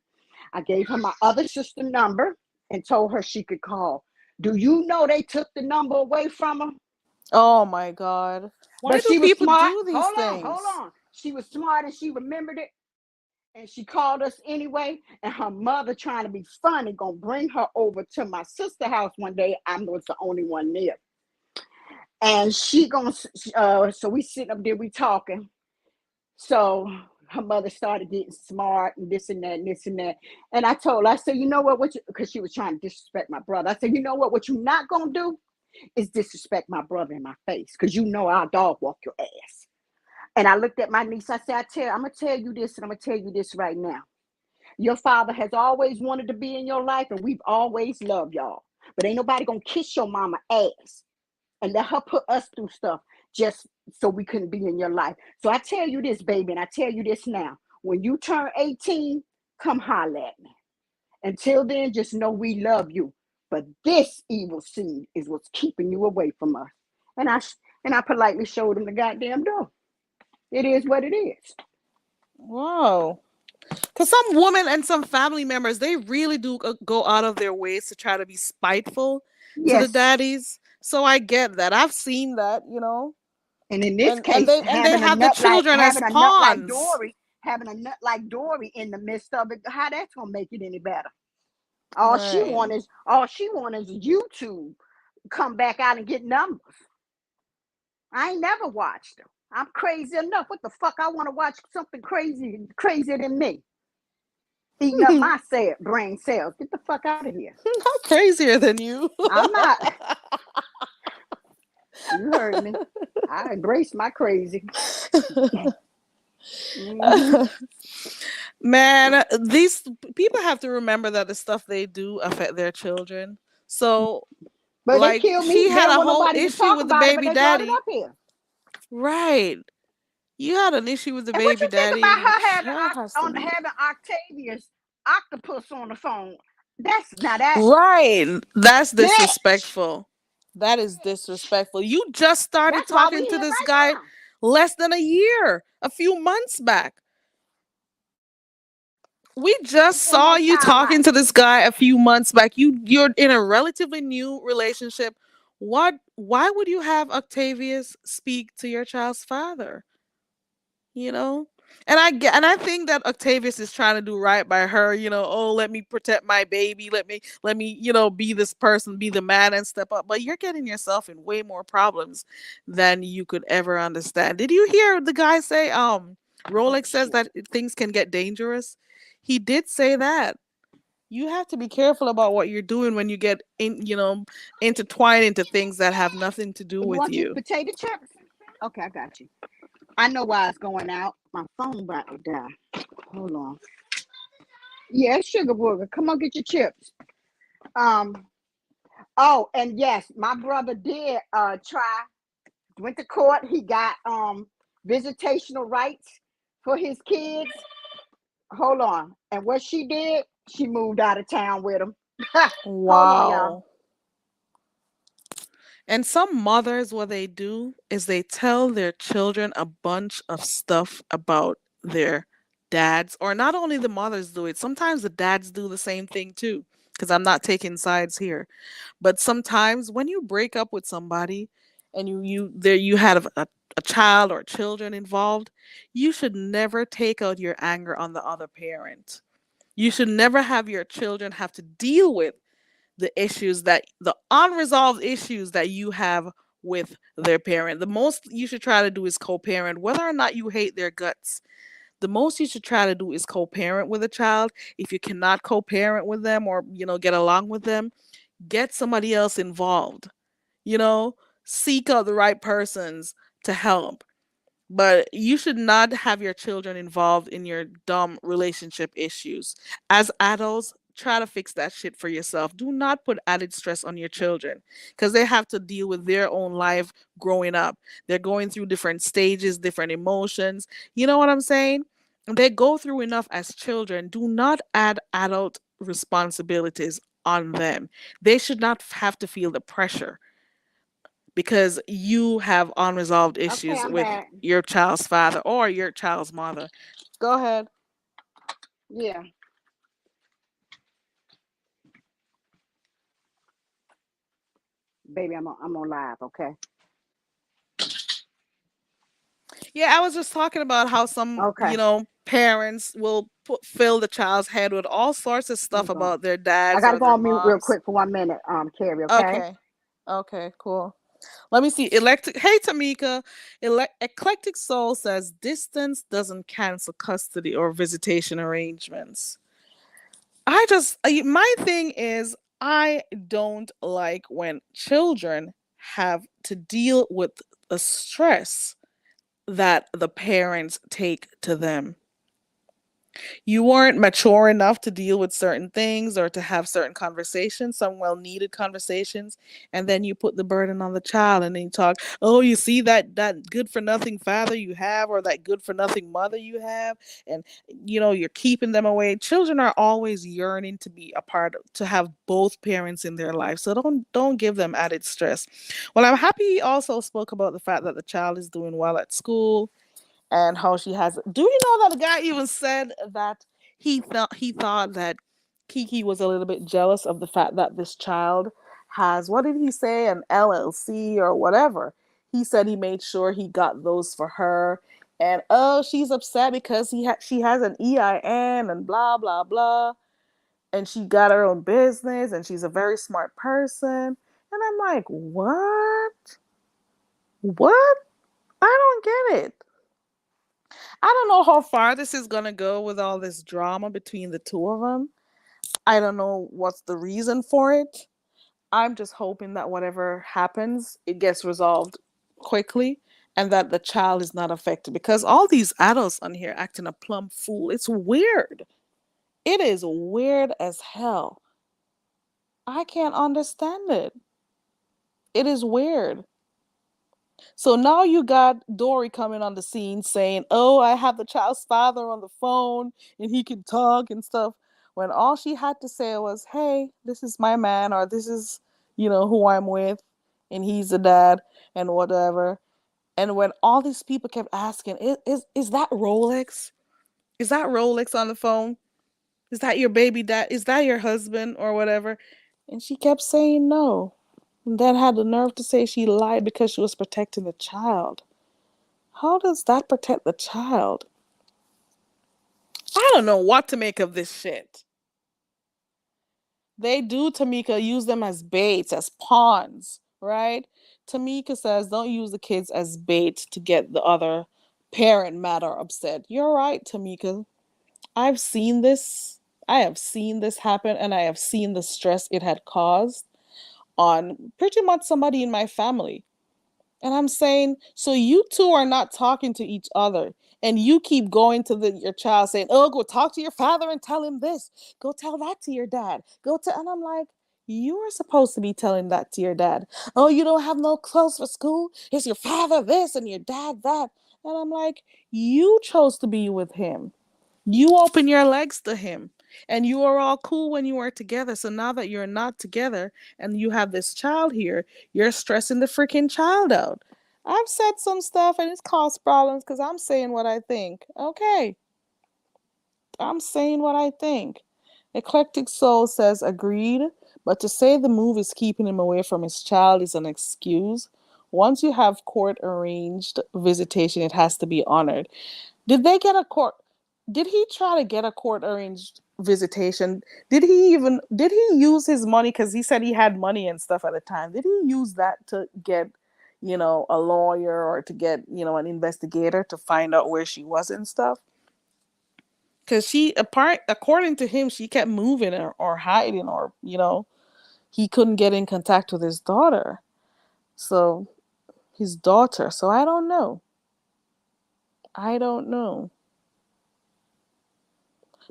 I gave her my other sister number and told her she could call. Do you know they took the number away from her? Oh my God. Why But do she was people smart. do these Hold on, hold things? on. She was smart and she remembered it. And she called us anyway. And her mother, trying to be funny, gonna bring her over to my sister's house one day. I was the only one there. And she gonna so we sitting up there, we talking. So her mother started getting smart and this and that and this and that. And I told her, I said, "You know what you," because she was trying to disrespect my brother. I said, "You know what you're not gonna do is disrespect my brother in my face, because our dog walk your ass." And I looked at my niece. I said, I'm gonna tell you this, and I'm gonna tell you this right now. Your father has always wanted to be in your life, and we've always loved y'all. But ain't nobody gonna kiss your mama ass and let her put us through stuff just so we couldn't be in your life. So I tell you this, baby, and I tell you this now. When you turn 18, come holler at me. Until then, just know we love you. But this evil seed is what's keeping you away from us. And I politely showed him the goddamn door. It is what it is. Wow. Because some women and some family members, they really do go out of their ways to try to be spiteful to the Yes. daddies. So I get that. I've seen that, And in this and case, they have the children as pawns. having a nut like Dory in the midst of it, how that's gonna make it any better? Right. All she wants is you to come back out and get numbers. I ain't never watched them. I'm crazy enough. What the fuck? I want to watch something crazier than me. Eating up my brain cells. Get the fuck out of here. I'm crazier than you. I'm not. You heard me. I embrace my crazy. Mm-hmm. Man, these people have to remember that the stuff they do affect their children. So, But it like, killed me. she They had don't a want whole nobody to issue talk with the about it, but baby they brought it daddy. up here. Right. You had an issue with the And what baby you think daddy. about her Child has to be having Octavia's octopus on the phone? That's now that right. That's bitch. disrespectful. That is Bitch. disrespectful. You just started That's why we talking to here this right guy now. less than a year, a few months back. We just One saw more you time, talking Mike. to this guy a few months back. You're in a relatively new relationship. Why would you have Octavius speak to your child's father? You know? And I think that Octavius is trying to do right by her, oh, let me protect my baby, let me, be this person, be the man and step up. But you're getting yourself in way more problems than you could ever understand. Did you hear the guy say Oh Rolex says shit. that things can get dangerous? He did say that. You have to be careful about what you're doing when you get intertwined into things that have nothing to do You with want you you. potato chips? Okay, I got you. I know why it's going out. My phone about to die. Hold on. Yeah, sugar booger. Come on, get your chips. Um. Oh, and yes, my brother did try. Went to court. He got visitational rights for his kids. Hold on. And what she did, she moved out of town with him. Hold on, y'all. Wow. And some mothers, what they do is they tell their children a bunch of stuff about their dads, or not only the mothers do it, sometimes the dads do the same thing too, because I'm not taking sides here. But sometimes when you break up with somebody and you had a child or children involved, you should never take out your anger on the other parent. You should never have your children have to deal with the unresolved issues that you have with their parent. The most you should try to do is co-parent, whether or not you hate their guts. The most you should try to do is co-parent with a child. If you cannot co-parent with them, or get along with them, get somebody else involved. you know Seek out the right persons to help. But you should not have your children involved in your dumb relationship issues. As adults, try to fix that shit for yourself. Do not put added stress on your children, because they have to deal with their own life growing up. They're going through different stages, different emotions. You know what I'm saying? They go through enough as children. Do not add adult responsibilities on them. They should not have to feel the pressure because you have unresolved Okay, issues I'm with back. your child's father or your child's mother. Go ahead. Yeah, baby, I'm on live. Okay. Yeah, I was just talking about how some, Okay. parents will fill the child's head with all sorts of Let me stuff go. about their I dads gotta or go their on mute real moms. quick for 1 minute, Carrie. Okay. Okay. Okay, cool. Let me see. Electric. Hey, Tamika. Eclectic Soul says distance doesn't cancel custody or visitation arrangements. My thing is, I don't like when children have to deal with the stress that the parents take to them. You weren't mature enough to deal with certain things or to have certain conversations, some well needed conversations, and then you put the burden on the child, and then you talk, oh, you see that good for nothing father you have, or that good for nothing mother you have, and you're keeping them away. Children are always yearning to be a part of, to have both parents in their life. So don't give them added stress. Well, I'm happy he also spoke about the fact that the child is doing well at school, and how she has. Do you know that the guy even said that he thought that Kiki was a little bit jealous of the fact that this child has, what did he say, an LLC or whatever. He said he made sure he got those for her, and oh, she's upset because she has an EIN and blah blah blah, and she got her own business and she's a very smart person. And I'm like, what? I don't get it. I don't know how far this is gonna go with all this drama between the two of them. I don't know what's the reason for it. I'm just hoping that whatever happens, it gets resolved quickly and that the child is not affected, because all these adults on here acting a plumb fool. It's weird. It is weird as hell. I can't understand it. It is weird. So now you got Dory coming on the scene saying, oh, I have the child's father on the phone and he can talk and stuff. When all she had to say was, hey, this is my man, or this is, who I'm with, and he's the dad and whatever. And when all these people kept asking, is that Rolex? Is that Rolex on the phone? Is that your baby dad? Is that your husband or whatever? And she kept saying no. And then had the nerve to say she lied because she was protecting the child. How does that protect the child? I don't know what to make of this shit. They do, Tamika, use them as baits, as pawns, right? Tamika says, don't use the kids as bait to get the other parent mad or upset. You're right, Tamika. I've seen this. I have seen this happen, and I have seen the stress it had caused on pretty much somebody in my family. And I'm saying, so you two are not talking to each other. And you keep going to your child saying, oh, go talk to your father and tell him this. Go tell that to your dad. And I'm like, you are supposed to be telling that to your dad. Oh, you don't have no clothes for school? It's your father this and your dad that. And I'm like, you chose to be with him. You open your legs to him. And you were all cool when you were together. So now that you're not together and you have this child here, you're stressing the freaking child out. I've said some stuff and it's caused problems because I'm saying what I think. Okay. I'm saying what I think. Eclectic Soul says agreed, but to say the move is keeping him away from his child is an excuse. Once you have court arranged visitation, it has to be honored. Did they get a court? Did he try to get a court arranged visitation? Did he use his money because he said he had money and stuff at the time? Did he use that to get, a lawyer or to get, an investigator to find out where she was and stuff? Because according to him, she kept moving or hiding, or he couldn't get in contact with his daughter. So his daughter. So I don't know. I don't know.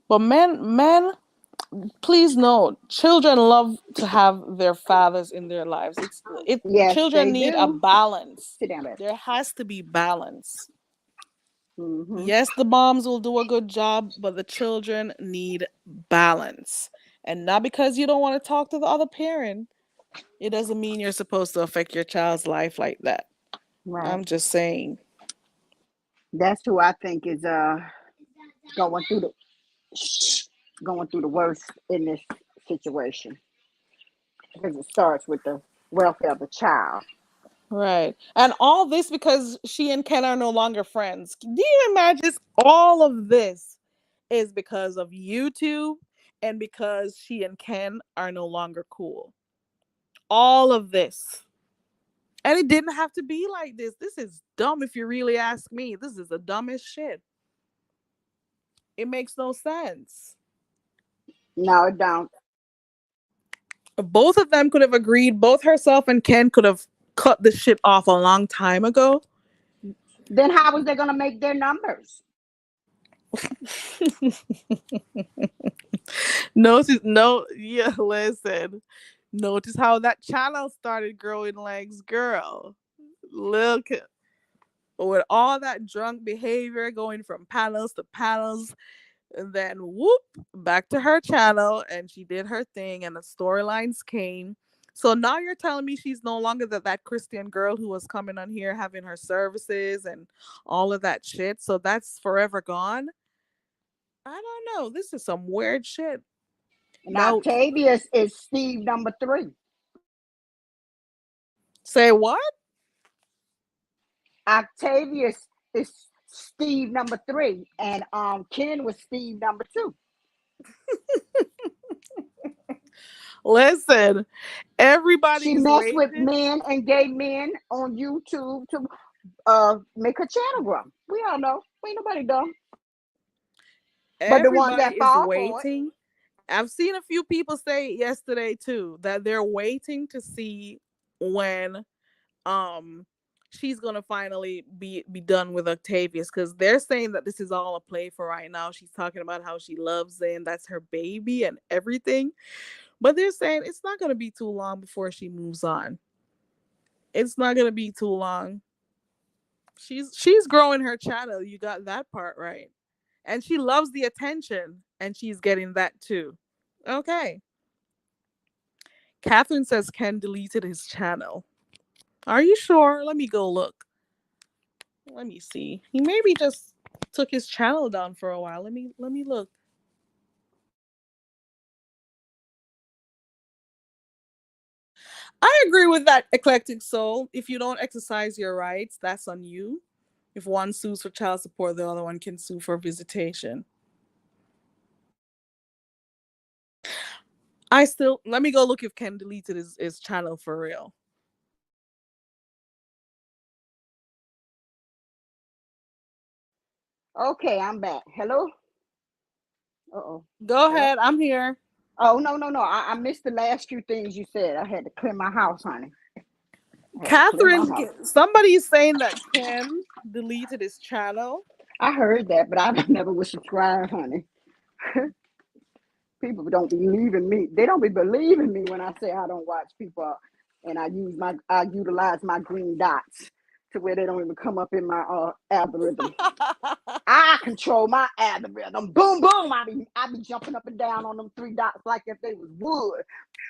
But men, please know, children love to have their fathers in their lives. Yes, Children they need a do. balance. Sit down, baby. There has to be balance. Mm-hmm. Yes, the moms will do a good job, but the children need balance. And not because you don't want to talk to the other parent, it doesn't mean you're supposed to affect your child's life like that. Right. I'm just saying. That's who I think is going through the going through the worst in this situation because it starts with the welfare of the child. Right. And all this because she and Ken are no longer friends. Do you imagine this? All of this is because of YouTube and because she and Ken are no longer cool. All of this. And it didn't have to be like this. This is dumb if you really ask me. This is the dumbest shit. It makes no sense. No, it don't. Both of them could have agreed. Both herself and Ken could have cut the shit off a long time ago. Then how was they going to make their numbers? Yeah, listen. Notice how that channel started growing legs, girl. Look, with all that drunk behavior going from panels to panels, and then whoop, back to her channel, and she did her thing, and the storylines came. So now you're telling me she's no longer that Christian girl who was coming on here having her services and all of that shit. So that's forever gone. I don't know. This is some weird shit. And Now, Octavius is Steve number 3. say what? Octavius is Steve number 3, and Ken was Steve number 2. Listen, She everybody's messed with waiting. men and gay men on YouTube to make her channel grow. We all know. Ain't nobody dumb. But the ones Everybody that is fall for it, waiting. I've seen a few people say yesterday too that they're waiting to see when um she's gonna finally be done with Octavius, because they're saying that this is all a play for right now. She's talking about how she loves Zayn, that's her baby and everything. But they're saying it's not gonna be too long before she moves on. It's not gonna be too long. She's growing her channel. You got that part right. And she loves the attention, and she's getting that too. Okay. Catherine says Ken deleted his channel. Are you sure? Let me go look. Let me see. He maybe just took his channel down for a while. Let me look. I agree with that, eclectic soul. If you don't exercise your rights, that's on you. If one sues for child support, the other one can sue for visitation. I still let me go look if Ken deleted his channel for real. okay, I'm back. Hello? Uh-oh. Go Well, ahead, I'm here. oh, no, no, no. I missed the last few things you said. I had to clear my house, honey. I had to clear my Catherine, house. somebody is saying that Ken deleted his channel. I heard that, but I never was subscribed, honey. People don't believe in me. They don't be believing me when I say I don't watch people, and I utilize my green dots to where they don't even come up in my algorithm. I control my algorithm. Boom, boom. I be jumping up and down on them 3 dots like if they was wood.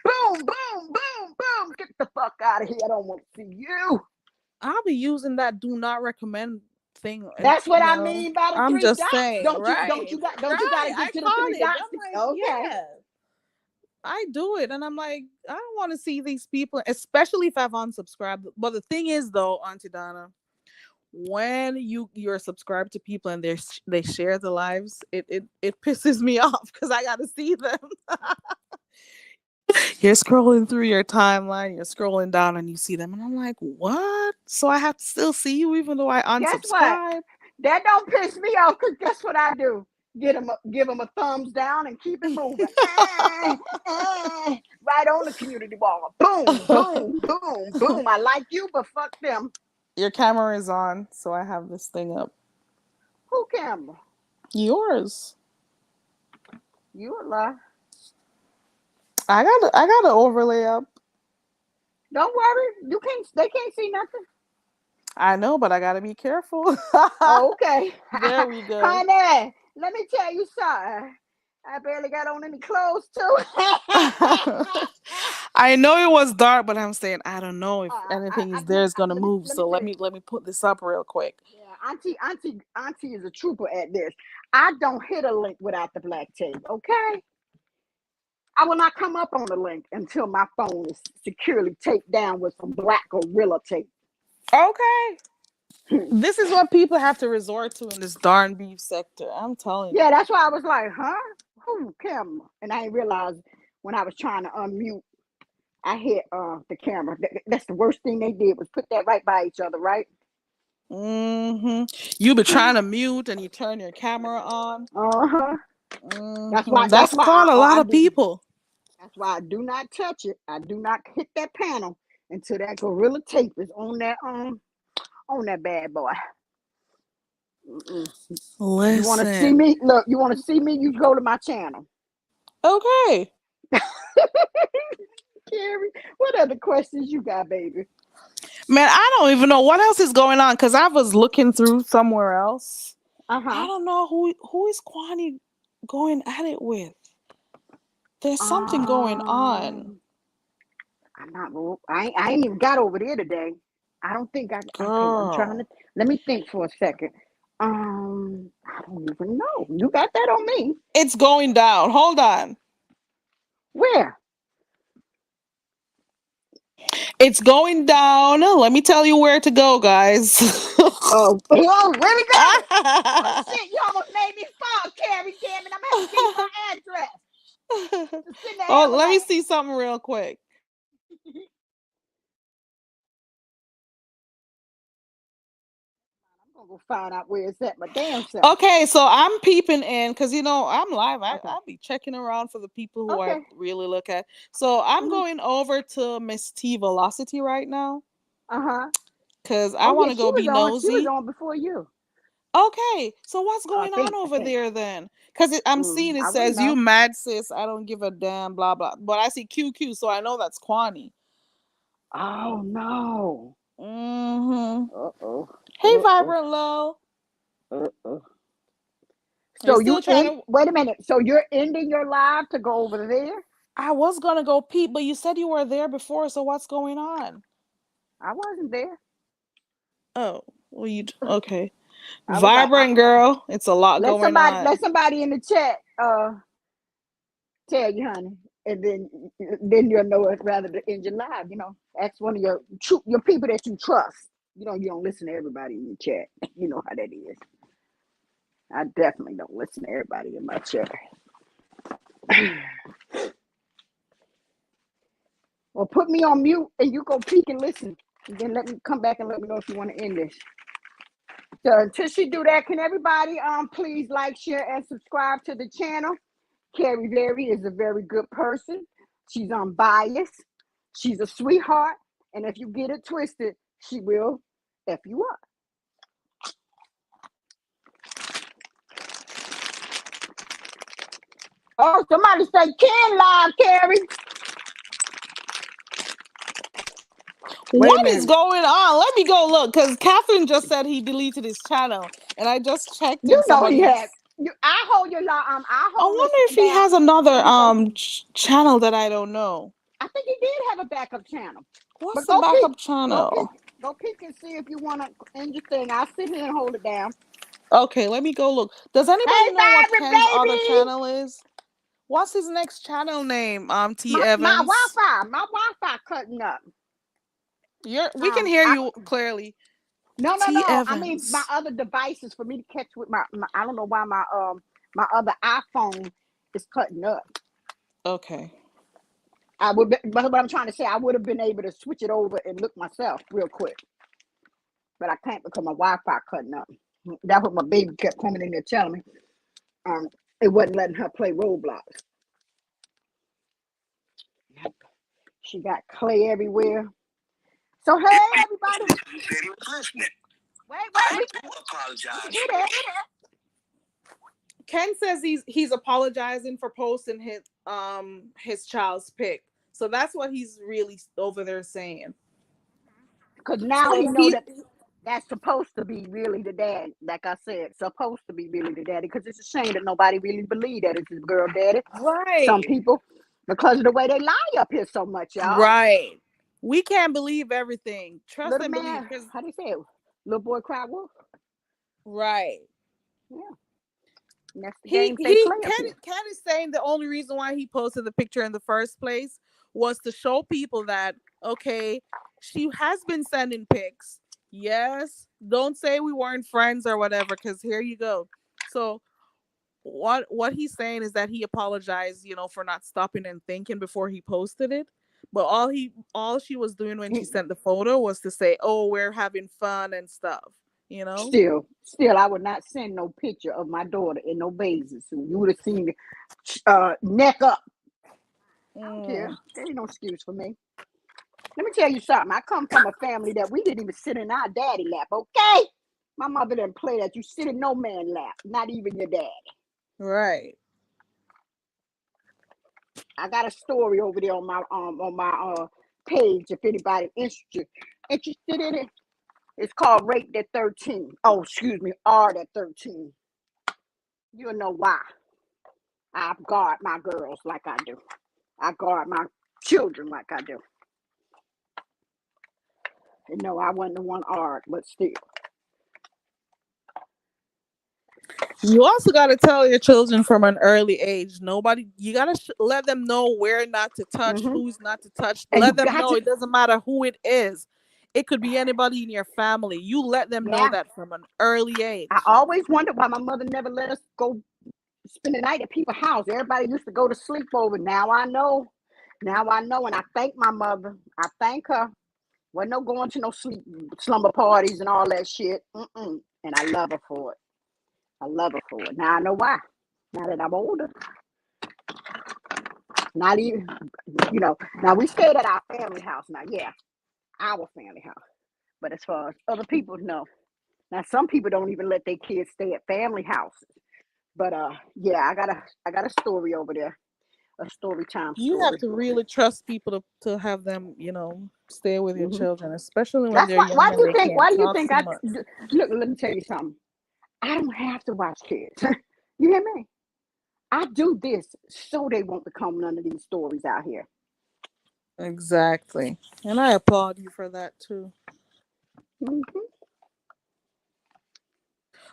Boom, boom, boom, boom. Get the fuck out of here. I don't want to see you. I'll be using that do not recommend thing. That's what I mean by the I'm three just dots. saying, Don't you? right, Don't you got to right. I get to the caught three it. dots? I'm like, Okay. yeah, I do it, and I'm like, I don't want to see these people, especially if I've unsubscribed. But the thing is, though, Auntie Donna, when you're subscribed to people and they share the lives, it pisses me off because I got to see them. You're scrolling through your timeline, you're scrolling down, and you see them, and I'm like, what? So I have to still see you even though I Guess what? unsubscribe. That don't piss me off because guess what I do? Give them a thumbs down and keep it moving. Right on the community wall. Boom, boom, boom, boom. I like you, but fuck them. Your camera is on, so I have this thing up. Who camera? Yours. You a lie. I got an overlay up. Don't worry. You can't. They can't see nothing. I know, but I gotta be careful. Okay, There we go. honey. Let me tell you something. I barely got on any clothes too. I know it was dark, but I'm saying I don't know if anything is there let, is gonna move. let me So tell let you. me put this up real quick. Yeah, Auntie is a trooper at this. I don't hit a link without the black tape. Okay, I will not come up on the link until my phone is securely taped down with some black gorilla tape. Okay. This is what people have to resort to in this darn beef sector. I'm telling Yeah, you. that's why I was like, huh? Who camera? And I didn't realize when I was trying to unmute, I hit the camera. That's the worst thing they did was put that right by each other, right? You be trying to mute and you turn your camera on. Uh-huh. That's called a lot I of do. people. That's why I do not touch it. I do not hit that panel until that gorilla tape is on that bad boy. Mm-mm. You want to see Listen. me? Look, you want to see me? You go to my channel. Okay. Carrie, what other questions you got, baby? Man, I don't even know what else is going on because I was looking through somewhere else. I Uh-huh. don't know who is Kwani going at it with. There's something going on. Um, I'm not. I ain't even got over there today. I don't think I. Okay, I'm trying to. Girl. Let me think for a second. I don't even know. You got that on me? It's going down. Hold on. Where? It's going down. Let me tell you where to go, guys. Oh, whoa, where we go? Oh shit! You almost made me fall, Carrie. Damn it! I'm gonna have to give you my address. It's in the Oh, let me Everglades. see something real quick. I'm gonna go find out where it's at. My damn self. Okay, so I'm peeping in because I'm live. Okay. I'll be checking around for the people who I Okay. really look at. So I'm Mm-hmm. going over to Miss T Velocity right now Uh huh. because I Oh yeah, want to go be She was nosy. on before you. Okay, so what's I going on think. over there then? Because I'm seeing it I wouldn't says you know. mad sis. I don't give a damn. Blah blah. But I see QQ, so I know that's Kwani. Oh no. Mm-hmm. Uh oh. Hey, Uh oh. Vibrant Low. Uh oh. You're So still you trying in? to. Wait a minute. So you're ending your live to go over there? I was gonna go peep, but you said you were there before. So what's going on? I wasn't there. Oh, well, okay. I was like, Vibrant girl, it's a lot going let on. somebody in the chat tell you, honey, and then you'll know it rather to end your live. Ask one of your people that you trust. You don't listen to everybody in your chat. You know how that is. I definitely don't listen to everybody in my chat. Or put me on mute and you go peek and listen. And then let me come back and let me know if you want to end this. So until she do that, can everybody please like, share, and subscribe to the channel? Carrie Berry is a very good person. She's unbiased. She's a sweetheart. And if you get it twisted, she will F you up. Oh, somebody say Ken live, Carrie. Wait a What is minute. going on? Let me go look because Catherine just said he deleted his channel, and I just checked You and know he somebody's. had. I hold your I I hold wonder this if he down has another so he go. channel that I don't know. I think he did have a backup channel. What's But the backup channel? Go peek. Go peek and see if you want to end your thing. I'll sit here and hold it down. Okay, let me go look. Does Hey, anybody know what Byron, Ken's other baby. channel is? What's his next channel name? T My Evans. Wi-Fi cutting up. We can hear I you clearly. no no T no. I mean my Evans. other devices for me to catch with my I don't know why my other iPhone is cutting up. Okay. I would, but what I'm trying to say, I would have been able to switch it over and look myself real quick, but I can't because my Wi-Fi cutting up. That's what my baby kept coming in there telling me. Um, it wasn't letting her play Roblox. She got clay everywhere. So hey, everybody. He said he was listening. Wait. I do apologize. We can hear that. Ken says he's apologizing for posting his child's pic. So that's what he's really over there saying. Because now he So know that that's supposed to be really the dad. Like I said, supposed to be really the daddy. Because it's a shame that nobody really believe that it's his girl daddy. Some right. people, because of the way they lie up here so much, y'all. Right. We can't believe everything. Trust Little and believe. man, how do you say it? Little boy cry wolf. Right. Yeah, and that's the games they play up here. Ken is saying the only reason why he posted the picture in the first place was to show people that okay, she has been sending pics. Yes, don't say we weren't friends or whatever, because here you go. So what he's saying is that he apologized, for not stopping and thinking before he posted it. But all she was doing when she sent the photo was to say, "Oh, we're having fun and stuff," you know. Still, I would not send no picture of my daughter in no bathing suit. You would have seen me neck up. I don't care. Mm, There ain't no excuse for me. Let me tell you something. I come from a family that we didn't even sit in our daddy lap, okay? My mother didn't play that. You sit in no man lap, not even your dad. right. I got a story over there on my page if anybody interested in it. It's called Raped at 13. Oh, excuse me, Art at 13. You'll know why. I guard my girls like I do. I guard my children like I do. And no, I wasn't the one art, but still. You also got to tell your children from an early age. You got to let them know where not to touch, Mm-hmm. who's not to touch. And you Let them got know to, it doesn't matter who it is. It could be anybody in your family. You let them know yeah. that from an early I age. always wondered why my mother never let us go spend the night at people's house. Everybody used to go to sleep over. Now I know. Now I know, and I thank my mother. I thank her. Wasn't no going to no slumber parties and all that shit. Mm-mm. And I love her for it. I love her for it. Now I know why. Now that I'm older, not even, Now we stayed at our family house. Now, yeah, our family house. But as far as other people, no. Now some people don't even let their kids stay at family houses. But yeah, I got a story over there, a story time You have story. to really trust people to have them, stay with your Hmm. children, especially when That's they're why. young and they can't Why do you talk think too I much. look? Let me tell you something. I don't have to watch kids. You hear me? I do this so they won't become none of these stories out here. Exactly. And I applaud you for that too. Hmm.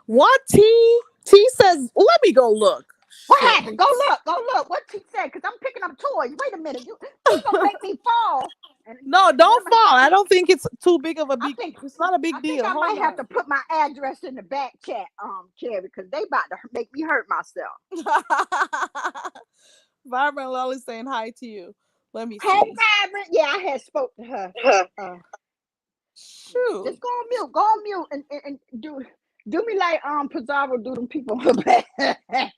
What T says, let me go look. What Shit. happened? Go look. Go look. What she said? Because I'm picking up toys. Wait a minute. You gonna make me fall? And No, then don't I'm gonna fall. have I to. don't think it's too big of a I big think. it's not a big deal. I Hold might have on. to put my address in the back chat, Carrie, because they about to make me hurt myself. Vibrant Lolly saying hi to you. Let me Hey, see. Vibrant. Yeah, I had spoke to her. Uh, Shoot. just go on mute. Go on mute and do me like Pizarro do them people.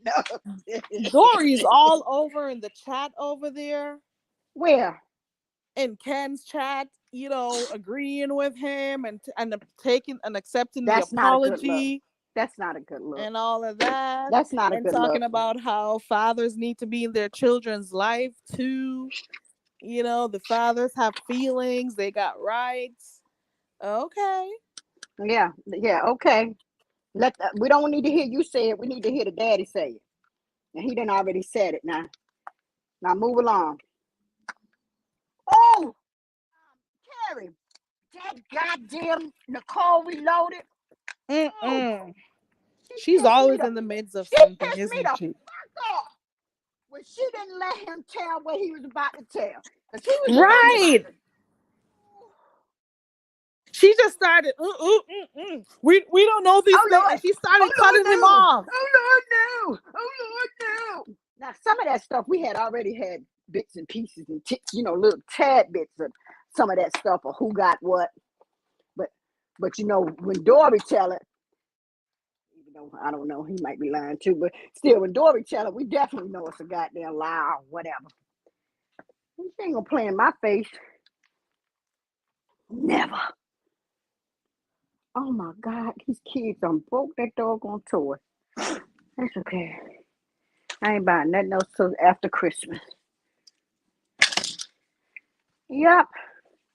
No. Dory's all over in the chat over there. Where? In Ken's chat, agreeing with him and taking and accepting the That's not a good look. apology That's not a good look. and all of that, That's not a and good look. talking about how fathers need to be in their children's life too. The fathers have feelings, they got rights. Okay. Yeah, yeah, okay. We don't need to hear you say it. We need to hear the daddy say it. And he done already said it now. Now move along. Oh, Carrie, That goddamn Nicole Reloaded. Oh, Mm-mm. she She's pissed me always the in the midst of she something, pissed me isn't the she? fuck off when she didn't let him tell what he was about to tell. Cause he was just over Right. She just started. We don't know these oh things, Lord, and she started oh Lord cutting him no, off. oh Lord no, oh Lord no. Now some of that stuff we had already had bits and pieces and little tad bits of some of that stuff or who got what. But when Dory tell it, even though I don't know, he might be lying too, but still when Dory tell it, we definitely know it's a goddamn lie or whatever. She ain't gonna play in my face. Never. Oh my God, these kids done broke that doggone toy. That's okay. I ain't buying nothing else till after Christmas. Yep.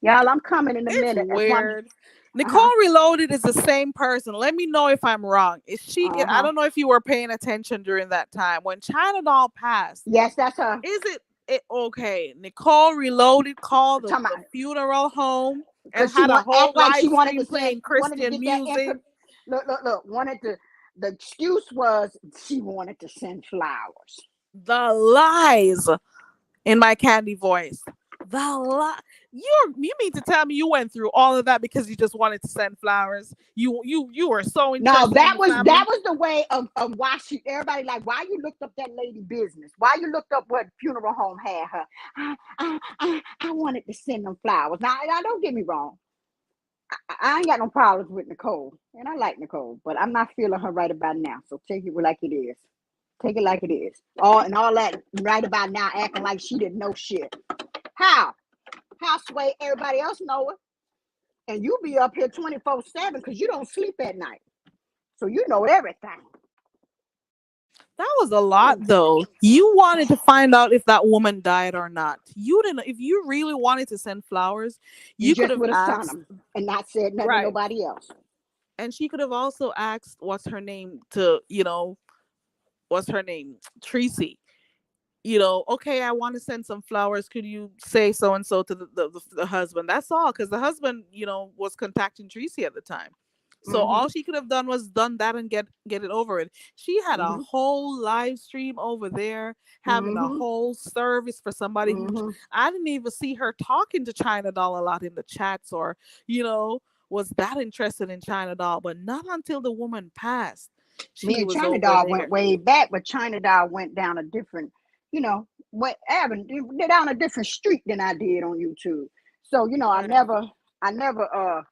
Y'all, I'm coming in a It's minute. That's one. weird. Nicole Uh-huh. Reloaded is the same person. Let me know if I'm wrong. Is she? I Uh-huh. don't know if you were paying attention during that time when China Doll passed. Yes, that's her. Is it okay? Nicole Reloaded called Talking the about funeral home and because she had a want act whole like she live wanted stream to playing wanted to Christian get that music. look, wanted to the excuse was she wanted to send flowers. The lies in my candy voice. The lie. You mean to tell me you went through all of that because you just wanted to send flowers? You were so No, interested in the that family. was the way of why everybody like why you looked up that lady business, why you looked up what funeral home had her. I wanted to send them flowers. Now don't get me wrong. I ain't got no problems with Nicole, and I like Nicole, but I'm not feeling her right about now. So take it like it is. Take it like it is. All that right about now, acting like she didn't know shit. How? How Sway? Everybody else know it, and you be up here 24/7 because you don't sleep at night, so you know everything. That was a lot though. You wanted to find out if that woman died or not. You didn't if you really wanted to send flowers, You you could just have would have sent asked. them and not said nothing to Right. nobody else. And she could have also asked what's her name to, what's her name? Tracy. Okay, I want to send some flowers. Could you say so and so to the husband? That's all, because the husband, was contacting Tracy at the time. So Mm-hmm. all she could have done was done that and get it over it. She had a Mm-hmm. whole live stream over there, having a Mm-hmm. whole service for somebody who Mm-hmm. I didn't even see her talking to China Doll a lot in the chats or, was that interested in China Doll, but not until the woman passed. Me She and was China over Dog went there. way back, but China Dog went down a different, went avenue, down a different street than I did on YouTube. So Right. I never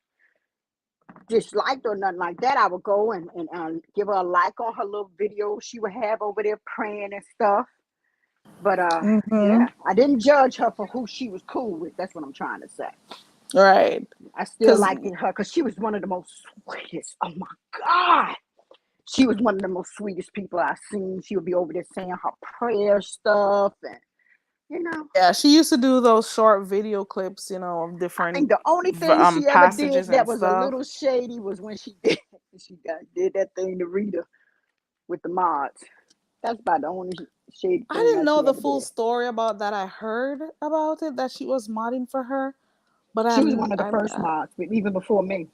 disliked or nothing like that. I would go and give her a like on her little video she would have over there praying and stuff. But Mm-hmm. yeah, I didn't judge her for who she was cool with. That's what I'm trying to say. Right. I still Because liked her because she was one of the most sweetest. Oh my God. She was one of the most sweetest people I've seen. She would be over there saying her prayer stuff and you know. yeah, she used to do those short video clips, of I different think the only thing she ever passages did that and was a stuff. little shady was when she did that thing to Rita with the mods. That's about the only shady I thing didn't she know the ever full did. story about that. I heard about it that she was modding for her, but She was one of the first I mods, but even before me.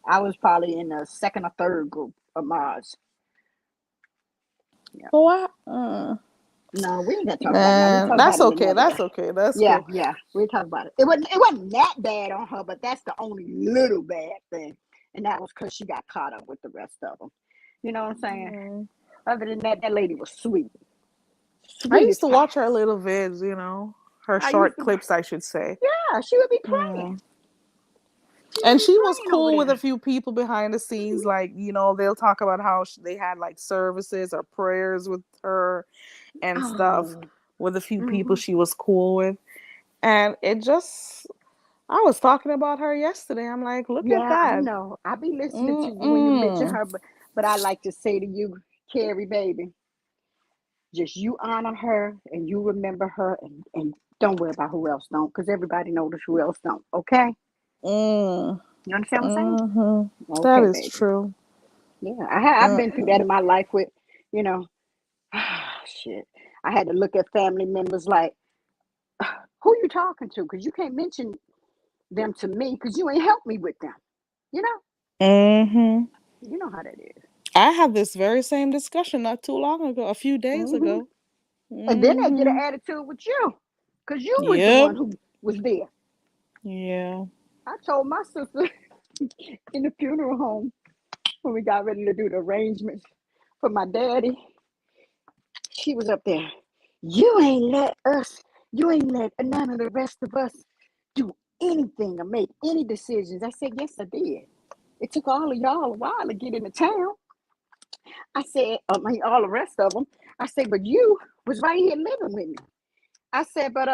I was probably in the second or third group of mods. Yeah. what? No, we ain't gonna talk about it now. We'll Man, talk about that's it okay. another day. That's okay. That's Yeah, cool. yeah, we'll talk about it. It wasn't that bad on her, but that's the only little bad thing, and that was because she got caught up with the rest of them. You know what I'm saying? Mm. Other than that, that lady was sweet, I sweet used as to pie. watch her little vids, her I used short to, clips, I should say. yeah, she would be praying. Mm. She would And be she was praying over cool with a there. few people behind the scenes, like, they'll talk about how they had like services or prayers with her and stuff Oh, with a few people mm-hmm. she was cool with. And I was talking about her yesterday. I'm like, look at Yeah, I that. know. I be listening to you when you mention Mm-mm. her, but I like to say to you, Carrie, baby, just you honor her and you remember her and don't worry about who else don't, because everybody knows who else don't. Okay, Mm. you understand what I'm saying? Mm-hmm. That Okay, is baby. true. Yeah, I've been through that Mm-mm. in my life with, you know, shit. I had to look at family members like, who you talking to? Because you can't mention them to me because you ain't helped me with them. You know, Mm-hmm. you know how that is. I had this very same discussion not too long ago, a few days Mm-hmm. ago. And then they get an Mm-hmm. attitude with you because you was the Yep. one who was there. Yeah. I told my sister in the funeral home when we got ready to do the arrangements for my daddy, she was up there. You ain't let none of the rest of us do anything or make any decisions. I said, yes, I did. It took all of y'all a while to get into town. I said, I mean, all the rest of them. I said, but you was right here living with me. I said, but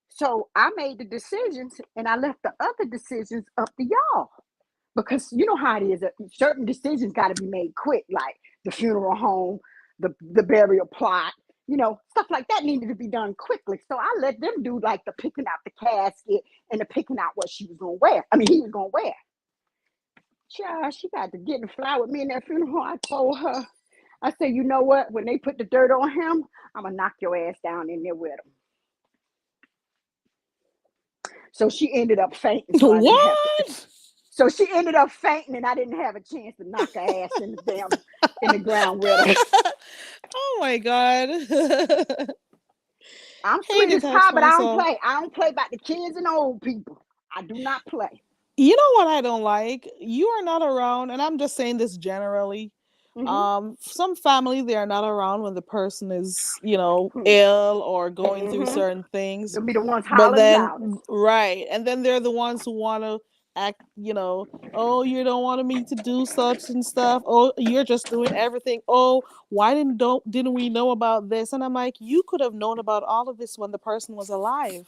so I made the decisions and I left the other decisions up to y'all. Because you know how it is. Certain decisions got to be made quick, like the funeral home, the burial plot, stuff like that needed to be done quickly. So I let them do like the picking out the casket and the picking out what she was gonna wear. I mean, he was gonna wear. She got to get and fly with me in that funeral. I told her, I said, you know what? When they put the dirt on him, I'm gonna knock your ass down in there with him. So she ended up fainting, so I didn't have to. What? So she ended up fainting, and I didn't have a chance to knock her ass in the ground with her. Oh my god. I'm sweet Hated as to touch pie, but I don't myself. play. I don't play about the kids and old people. I do not play. You know what I don't like? You are not around, and I'm just saying this generally. Mm-hmm. Some family they are not around when the person is, ill or going through Mm-hmm. certain things. They'll be the ones But hollering then, loudest. right, and then they're the ones who want to act, oh, you don't want me to do such and stuff. Oh, you're just doing everything. Oh, why didn't we know about this? And I'm like, you could have known about all of this when the person was alive.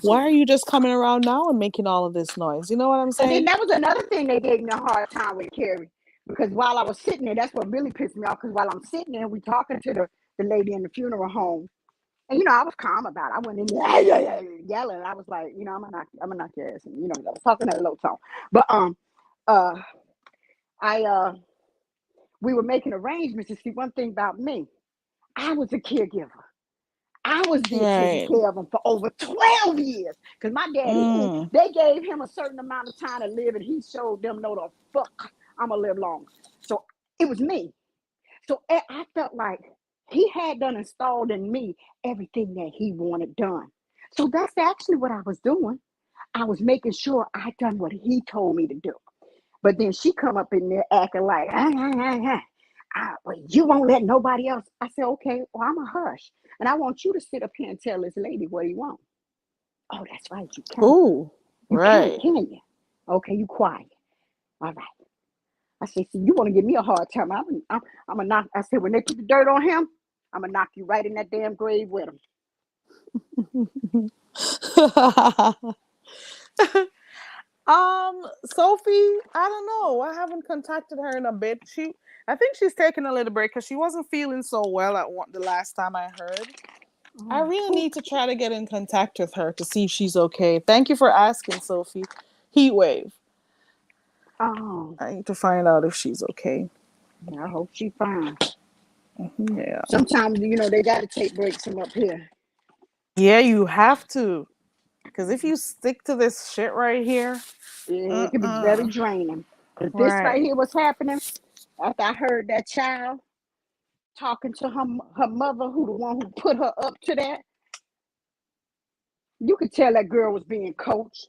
Why are Mm-hmm. you just coming around now and making all of this noise? You know what I'm And then saying? that was another thing they gave me a hard time with Carrie. Because while I was sitting there, that's what really pissed me off. Because while I'm sitting there, we talking to the lady in the funeral home. And I was calm about it. I went in there yelling. I was like, I'm gonna knock your ass. And I was talking at a low tone. But uh I we were making arrangements to see one thing about me. I was a caregiver. I was there taking Right. care of him for over 12 years. Because my daddy, Mm. they gave him a certain amount of time to live, and he showed them, no, the fuck, I'm going to live longer. So it was me. So I felt like he had done installed in me everything that he wanted done. So that's actually what I was doing. I was making sure I done what he told me to do. But then she come up in there acting like, well, you won't let nobody else. I said, okay, well, I'm a hush. And I want you to sit up here and tell this lady what you want. Oh, that's right, you can't. Ooh. You can't, Right. can you? Okay, you quiet. All right. I said, see, you want to give me a hard time. I'm going to knock. I said, when they put the dirt on him, I'm going to knock you right in that damn grave with him. Sophie, I don't know. I haven't contacted her in a bit. I think she's taking a little break because she wasn't feeling so well the last time I heard. I Oh, really who? need to try to get in contact with her to see if she's okay. Thank you for asking, Sophie. Heat wave. Oh, I need to find out if she's okay. I hope she fine. Yeah. Sometimes, they got to take breaks from up here. Yeah, you have to. Because if you stick to this shit right here, Yeah, it can be very uh-uh. draining. Because this right Right. here was happening after I heard that child talking to her mother, who the one who put her up to that. You could tell that girl was being coached.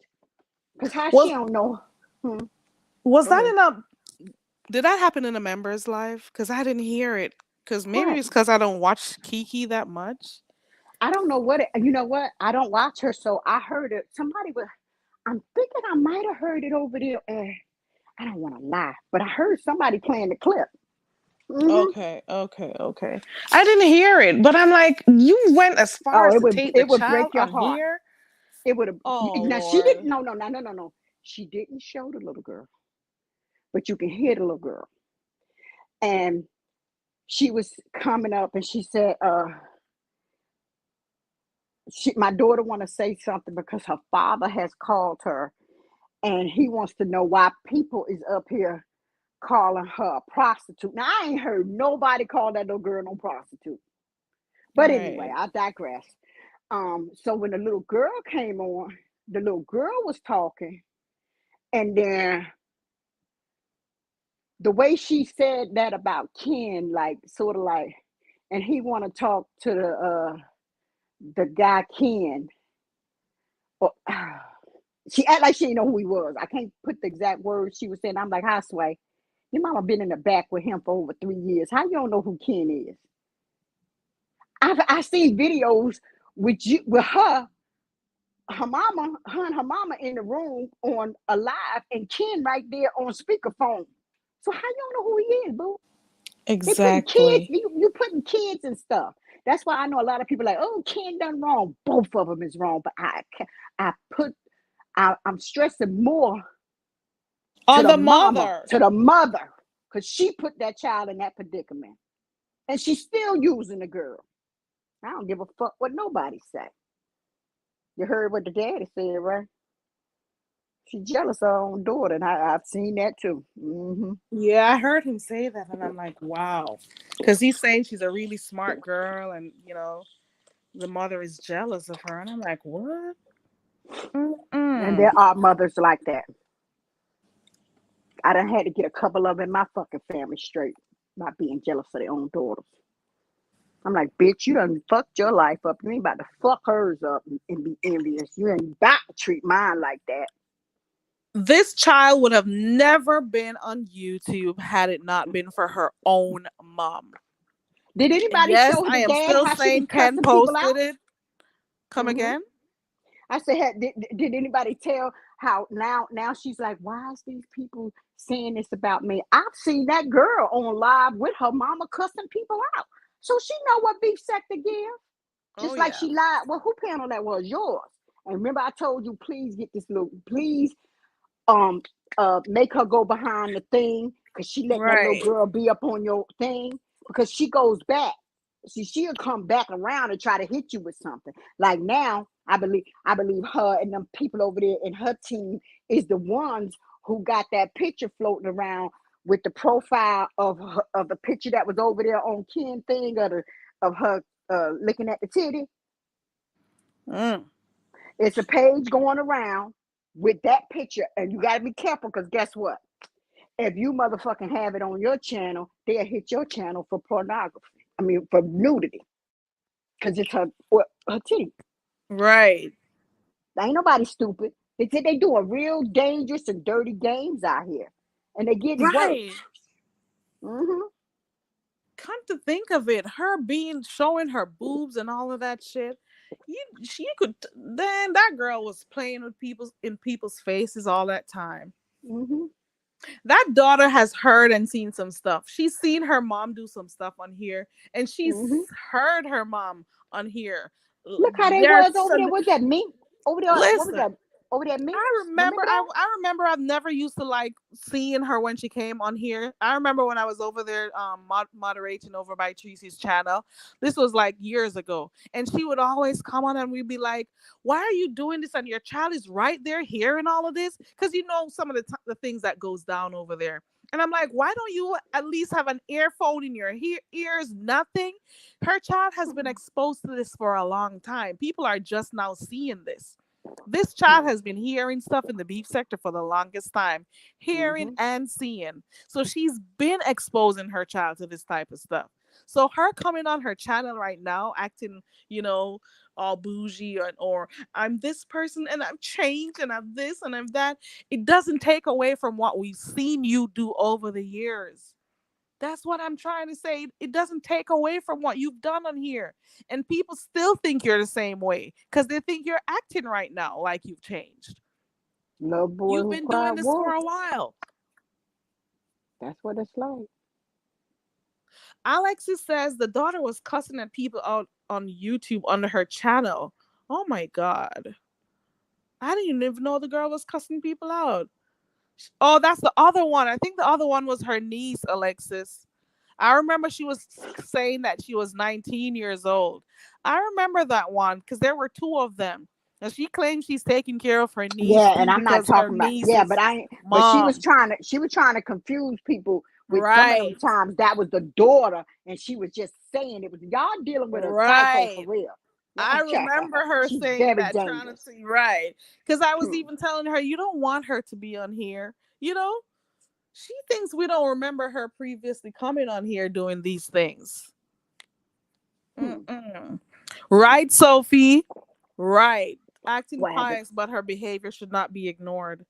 Because how she Was don't know. Hmm, was go that ahead. in a did that happen in a member's live? Because I didn't hear it. Because maybe What? it's because I don't watch Kiki that much. I don't know what you know what? I don't watch her, so I heard it. Somebody was I'm thinking I might have heard it over there. I don't want to lie, but I heard somebody playing the clip. Hmm. Okay, okay, okay. I didn't hear it, but I'm like, you went as far Oh, as it to would take the it would break child your on heart. here. It would have. Oh Now she didn't. Lord. No. She didn't show the little girl, but you can hear the little girl. And she was coming up, and she said, my daughter want to say something because her father has called her, and he wants to know why people is up here calling her a prostitute. Now I ain't heard nobody call that little girl no prostitute. But anyway, Right. I digress. So when the little girl came on. the little girl was talking, and then the way she said that about Ken, like sort of like, and he want to talk to the guy Ken. Or, she act like she didn't know who he was. I can't put the exact words she was saying. I'm like, "Hi, Sway. Your mama been in the back with him for over 3 years. How you don't know who Ken is?" I seen videos with you with her and her mama in the room on a live, and Ken right there on speakerphone. So how you don't know who he is, boo? They putting kids, Exactly. you putting kids and stuff. That's why I know a lot of people like, oh, Ken done wrong. Both of them is wrong, but I put I'm stressing more On the mother. to the mother, because she put that child in that predicament, and she's still using the girl. I don't give a fuck what nobody say. You heard what the daddy said, right? She jealous of her own daughter, and I've seen that too. Yeah, I heard him say that, and I'm like, wow, because he's saying she's a really smart girl, and the mother is jealous of her, and I'm like, what? And Mm-mm. there are mothers like that. I done had to get a couple of in my fucking family straight, not being jealous of their own daughters. I'm like, bitch, you done fucked your life up. You ain't about to fuck hers up and be envious. You ain't about to treat mine like that. This child would have never been on YouTube had it not been for her own mom. Did And anybody yes, show I the am dad still how she was saying Ken cussing people out? posted it. Come hmm again? I said, did anybody tell how now she's like, why is these people saying this about me? I've seen that girl on live with her mama cussing people out. So she know what beef sector give. Oh, Just like yeah. she lied. Well, who panel that was? Yours. And remember, I told you, please get this little, please um make her go behind the thing, because she letting that little Right. girl be up on your thing, because she goes back. See, she'll come back around and try to hit you with something. Like now, I believe her and them people over there in her team is the ones who got that picture floating around with the profile of the picture that was over there on Ken thing of her looking at the titty. Mm. It's a page going around with that picture, and you got to be careful, because guess what? If you motherfucking have it on your channel, they'll hit your channel for pornography. I mean, for nudity, because it's her teeth. Right. Ain't nobody stupid. They said they doing real dangerous and dirty games out here, and they getting worse. Right. hmm Come to think of it, her being showing her boobs and all of that shit. She could then that girl was playing with people's faces all that time. hmm That daughter has heard and seen some stuff. She's seen her mom do some stuff on here, and she's hmm heard her mom on here. Look how they There's was over there. Was that mink over there? What was listen. that? Over there, I minks. remember Remember I, that? I remember I've never used to like seeing her when she came on here. I remember when I was over there moderating over by Tracy's channel. This was like years ago. And she would always come on and we'd be like, "Why are you doing this and your child is right there hearing all of this?" Cuz some of the things that goes down over there. And I'm like, "Why don't you at least have an earphone in your ears? Nothing." Her child has been exposed to this for a long time. People are just now seeing this. This child has been hearing stuff in the beef sector for the longest time, hearing hmm and seeing. So she's been exposing her child to this type of stuff. So her coming on her channel right now, acting, all bougie or I'm this person and I've changed and I'm this and I'm that, it doesn't take away from what we've seen you do over the years. That's what I'm trying to say. It doesn't take away from what you've done on here. And people still think you're the same way because they think you're acting right now like you've changed. Little boy You've who been cried doing this for wolf. a while. That's what it's like. Alexis says the daughter was cussing at people out on YouTube under her channel. Oh my God. I didn't even know the girl was cussing people out. Oh, that's the other one. I think the other one was her niece, Alexis. I remember she was saying that she was 19 years old. I remember that one because there were two of them. And she claims she's taking care of her niece Yeah, and too I'm not because her talking about, niece yeah, but is I but mom. she was trying to confuse people with some of them Right. times that was the daughter, and she was just saying it was y'all dealing with a psycho for Right. real. I remember her She's saying very that, trying to dangerous. see right. Because I was Hmm. even telling her, you don't want her to be on here. You know, she thinks we don't remember her previously coming on here doing these things. Hmm. Mm-mm. Right, Sophie? Right. Acting What happened? pious, but her behavior should not be ignored.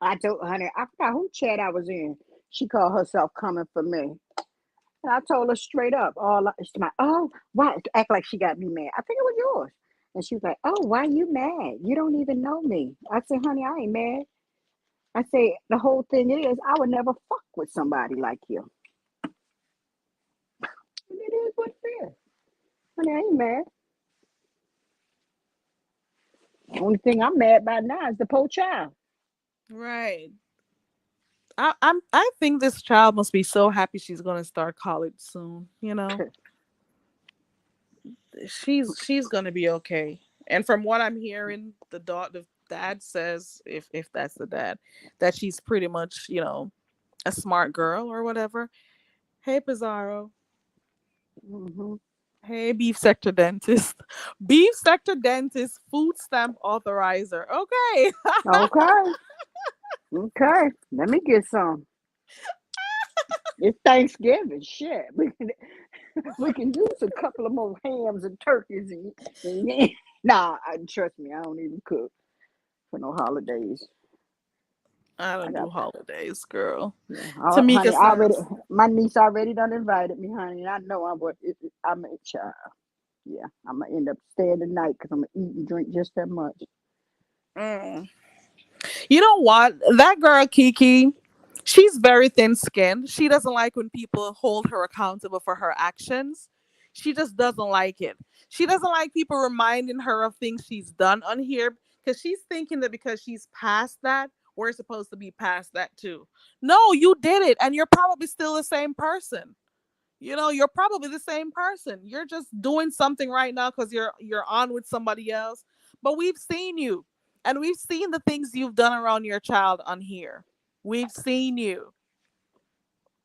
I told honey, I forgot who chat I was in. She called herself coming for me. And I told her straight up, she's like, oh, why? Act like she got me mad. I think it was yours. And she was like, oh, why you mad? You don't even know me. I said, honey, I ain't mad. I say, the whole thing is, I would never fuck with somebody like you. And it is what it is. Honey, I ain't mad. The only thing I'm mad about now is the poor child. Right. I think this child must be so happy she's gonna start college soon. You know, she's gonna be okay. And from what I'm hearing, the dad says, if that's the dad, that she's pretty much, a smart girl or whatever. Hey, Pizarro. Hmm. Hey, beef sector dentist. Beef sector dentist, food stamp authorizer. Okay. Okay. Okay. Let me get some. It's Thanksgiving. Shit. We can use a couple of more hams and turkeys and nah, trust me, I don't even cook for no holidays. I I don't got do holidays, girl. yeah, Tamika honey. I already says, my niece already done invited me, honey. And I know I'm a child. Yeah, I'm gonna end up staying the night because I'm gonna eat and drink just that much. mm. You know what? That girl, Kiki, she's very thin skinned. She doesn't like when people hold her accountable for her actions. She just doesn't like it. She doesn't like people reminding her of things she's done on here because she's thinking that because she's past that, we're supposed to be past that too. No, you did it, and you're probably still the same person. You're probably the same person. You're just doing something right now because you're on with somebody else. But we've seen you, and we've seen the things you've done around your child on here. We've seen you.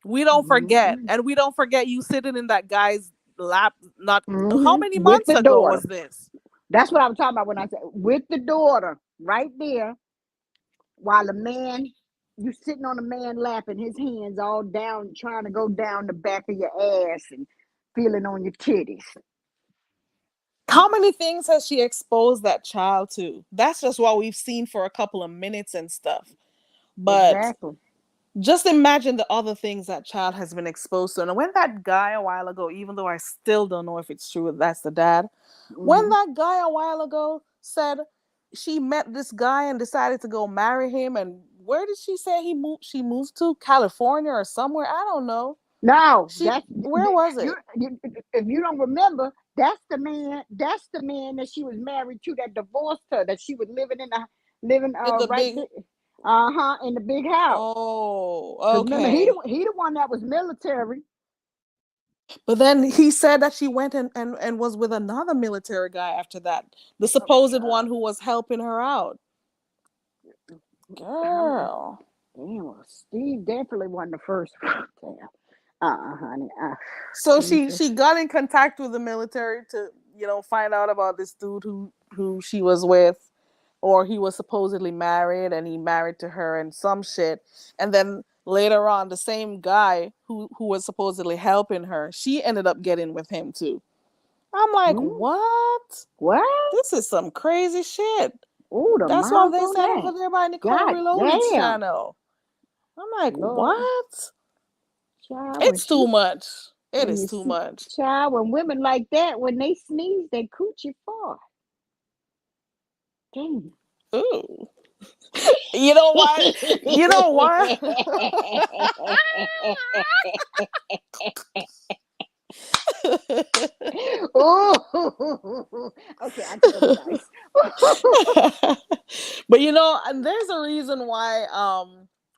We don't forget, Hmm. and we don't forget you sitting in that guy's lap. Not how Hmm. many With months the ago daughter. was this? That's what I'm talking about when I said with the daughter right there, while the man you sitting on a man lap and his hands all down, trying to go down the back of your ass and feeling on your titties. How many things has she exposed that child to? That's just what we've seen for a couple of minutes and stuff. But Exactly. just imagine the other things that child has been exposed to. And when that guy a while ago, even though I still don't know if it's true that's the dad, when Hmm. that guy a while ago said she met this guy and decided to go marry him, and where did she say he moved? She moved to California or somewhere. I don't know. No, She Where was you, it? you. If you don't remember, that's the man. That's the man that she was married to that divorced her. That she was living In the right big. there. In the big house. Oh, Because remember, he okay. the one that was military. But then he said that she went and was with another military guy after that. The Oh, supposed one child. who was helping her out. How, Girl. damn, well, Steve definitely wasn't the first. Damn. Honey. So she Jesus. she got in contact with the military to, find out about this dude who she was with, or he was supposedly married and he married to her and some shit. And then later on, the same guy who was supposedly helping her, she ended up getting with him too. I'm like, Hmm? what? What? This is some crazy shit. Oh, the That's what mouth they on said over that. there by Nicole God Reloaded's damn. channel. I'm like, Lord. what? Child, It's too much. It when is you too see, much. child, when women like that, when they sneeze, they coochie fart. Damn. Ooh. You know what? You know what? Oh, okay, I took them nice. But and there's a reason why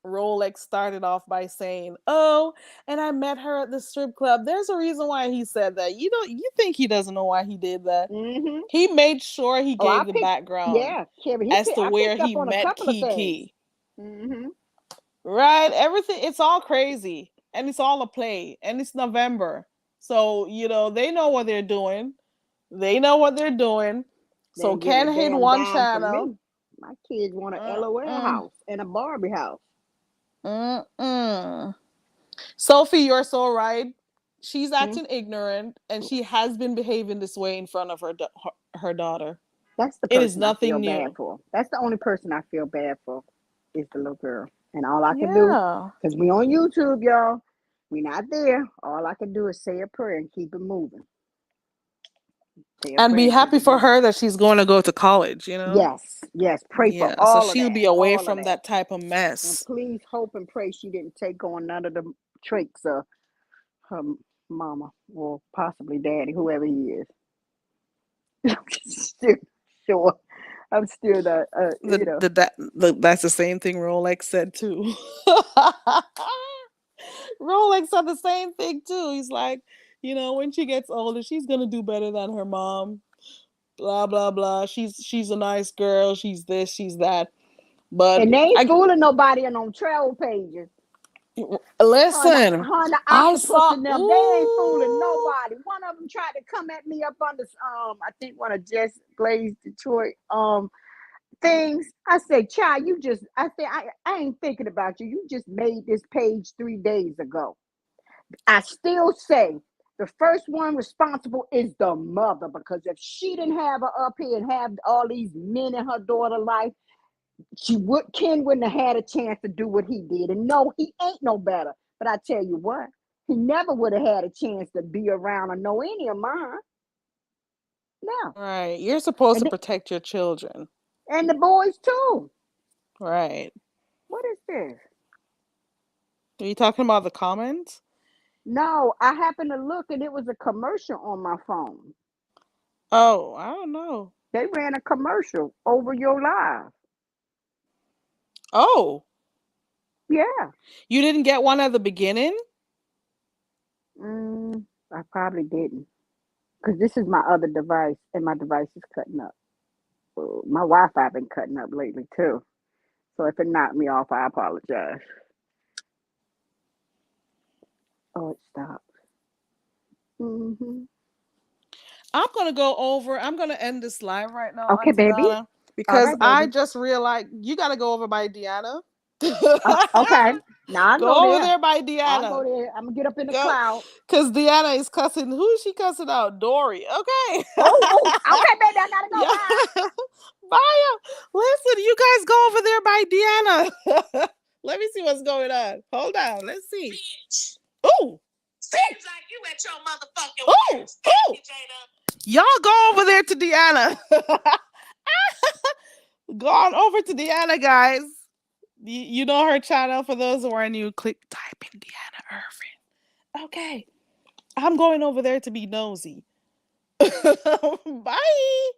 Rolex started off by saying, "Oh, and I met her at the strip club." There's a reason why he said that. You think he doesn't know why he did that? Hmm. He made sure he Oh, I gave the picked, background yeah, Kevin. as to I where picked up he on a met couple of things. Kiki. Hmm. Right? Everything, it's all crazy. and it's all a play, and it's November. So, they know what they're doing. They know what they're doing. They So ain't getting a can't hate damn one dime from channel. me. My kids want an LOL Mm-mm. house and a Barbie house. Mm-mm. Sophie, you're so right. She's Hmm? acting ignorant, and she has been behaving this way in front of her daughter. That's the It is person I feel nothing bad new. for. That's the only person I feel bad for is the little girl. And all I can do, Yeah. because we on YouTube, y'all. We not there. All I can do is say a prayer and keep it moving. Say a And prayer be and keep happy it for moving. her that she's going to go to college. Yes, yes. Pray for Yeah, so all of she'll that. be away All of from that. that type of And mess. please hope and pray she didn't take on none of the tricks of her mama or possibly daddy, whoever he is. Still sure. I'm still not, That's the same thing Rolex said too. Rolex said the same thing too. He's like, when she gets older, she's gonna do better than her mom. Blah blah blah. She's a nice girl. She's this. She's that. But and they ain't I fooling nobody on them travel pages. listen. Her and the I octopus saw. and them, they ain't fooling Ooh. nobody. One of them tried to come at me up on this, I think one of Jess Blaze Detroit things. I said, child, I ain't thinking about you. You just made this page 3 days ago. I still say the first one responsible is the mother, because if she didn't have her up here and have all these men in her daughter life, Ken wouldn't have had a chance to do what he did. And no, he ain't no better. But I tell you what, he never would have had a chance to be around or know any of mine. No. Right. You're supposed And to the, protect your children. and the boys too. Right. What is this? Are you talking about the comments? No, I happened to look and it was a commercial on my phone. Oh, I don't know. They ran a commercial over your live. Oh, Yeah. you didn't get one at the beginning? I probably didn't. Because this is my other device and my device is cutting up. My Wi-Fi been cutting up lately too. So if it knocked me off, I apologize. Oh, it stopped. Hmm. I'm gonna end this live right now, Okay, Auntie baby. Donna, All because right, I baby. just realized you gotta go over by Deanna. Okay. Now I go Go over there. there by I'll Deanna. go there. I'm gonna get up in the Go, cloud. because Deanna is cussing. Who is she cussing out? Dory. Okay. Oh, oh. Okay, baby. I gotta go. Yeah. Bye. Bye. Listen, you guys go over there by Deanna. Let me see what's going on. Hold on. Let's see. Bitch. Ooh. Seems like you at your motherfucking worst. Ooh. Y'all go over there to Deanna. Go on over to Deanna, guys. You know her channel. For those who are new, type in Deanna Irvin. Okay. I'm going over there to be nosy. Bye.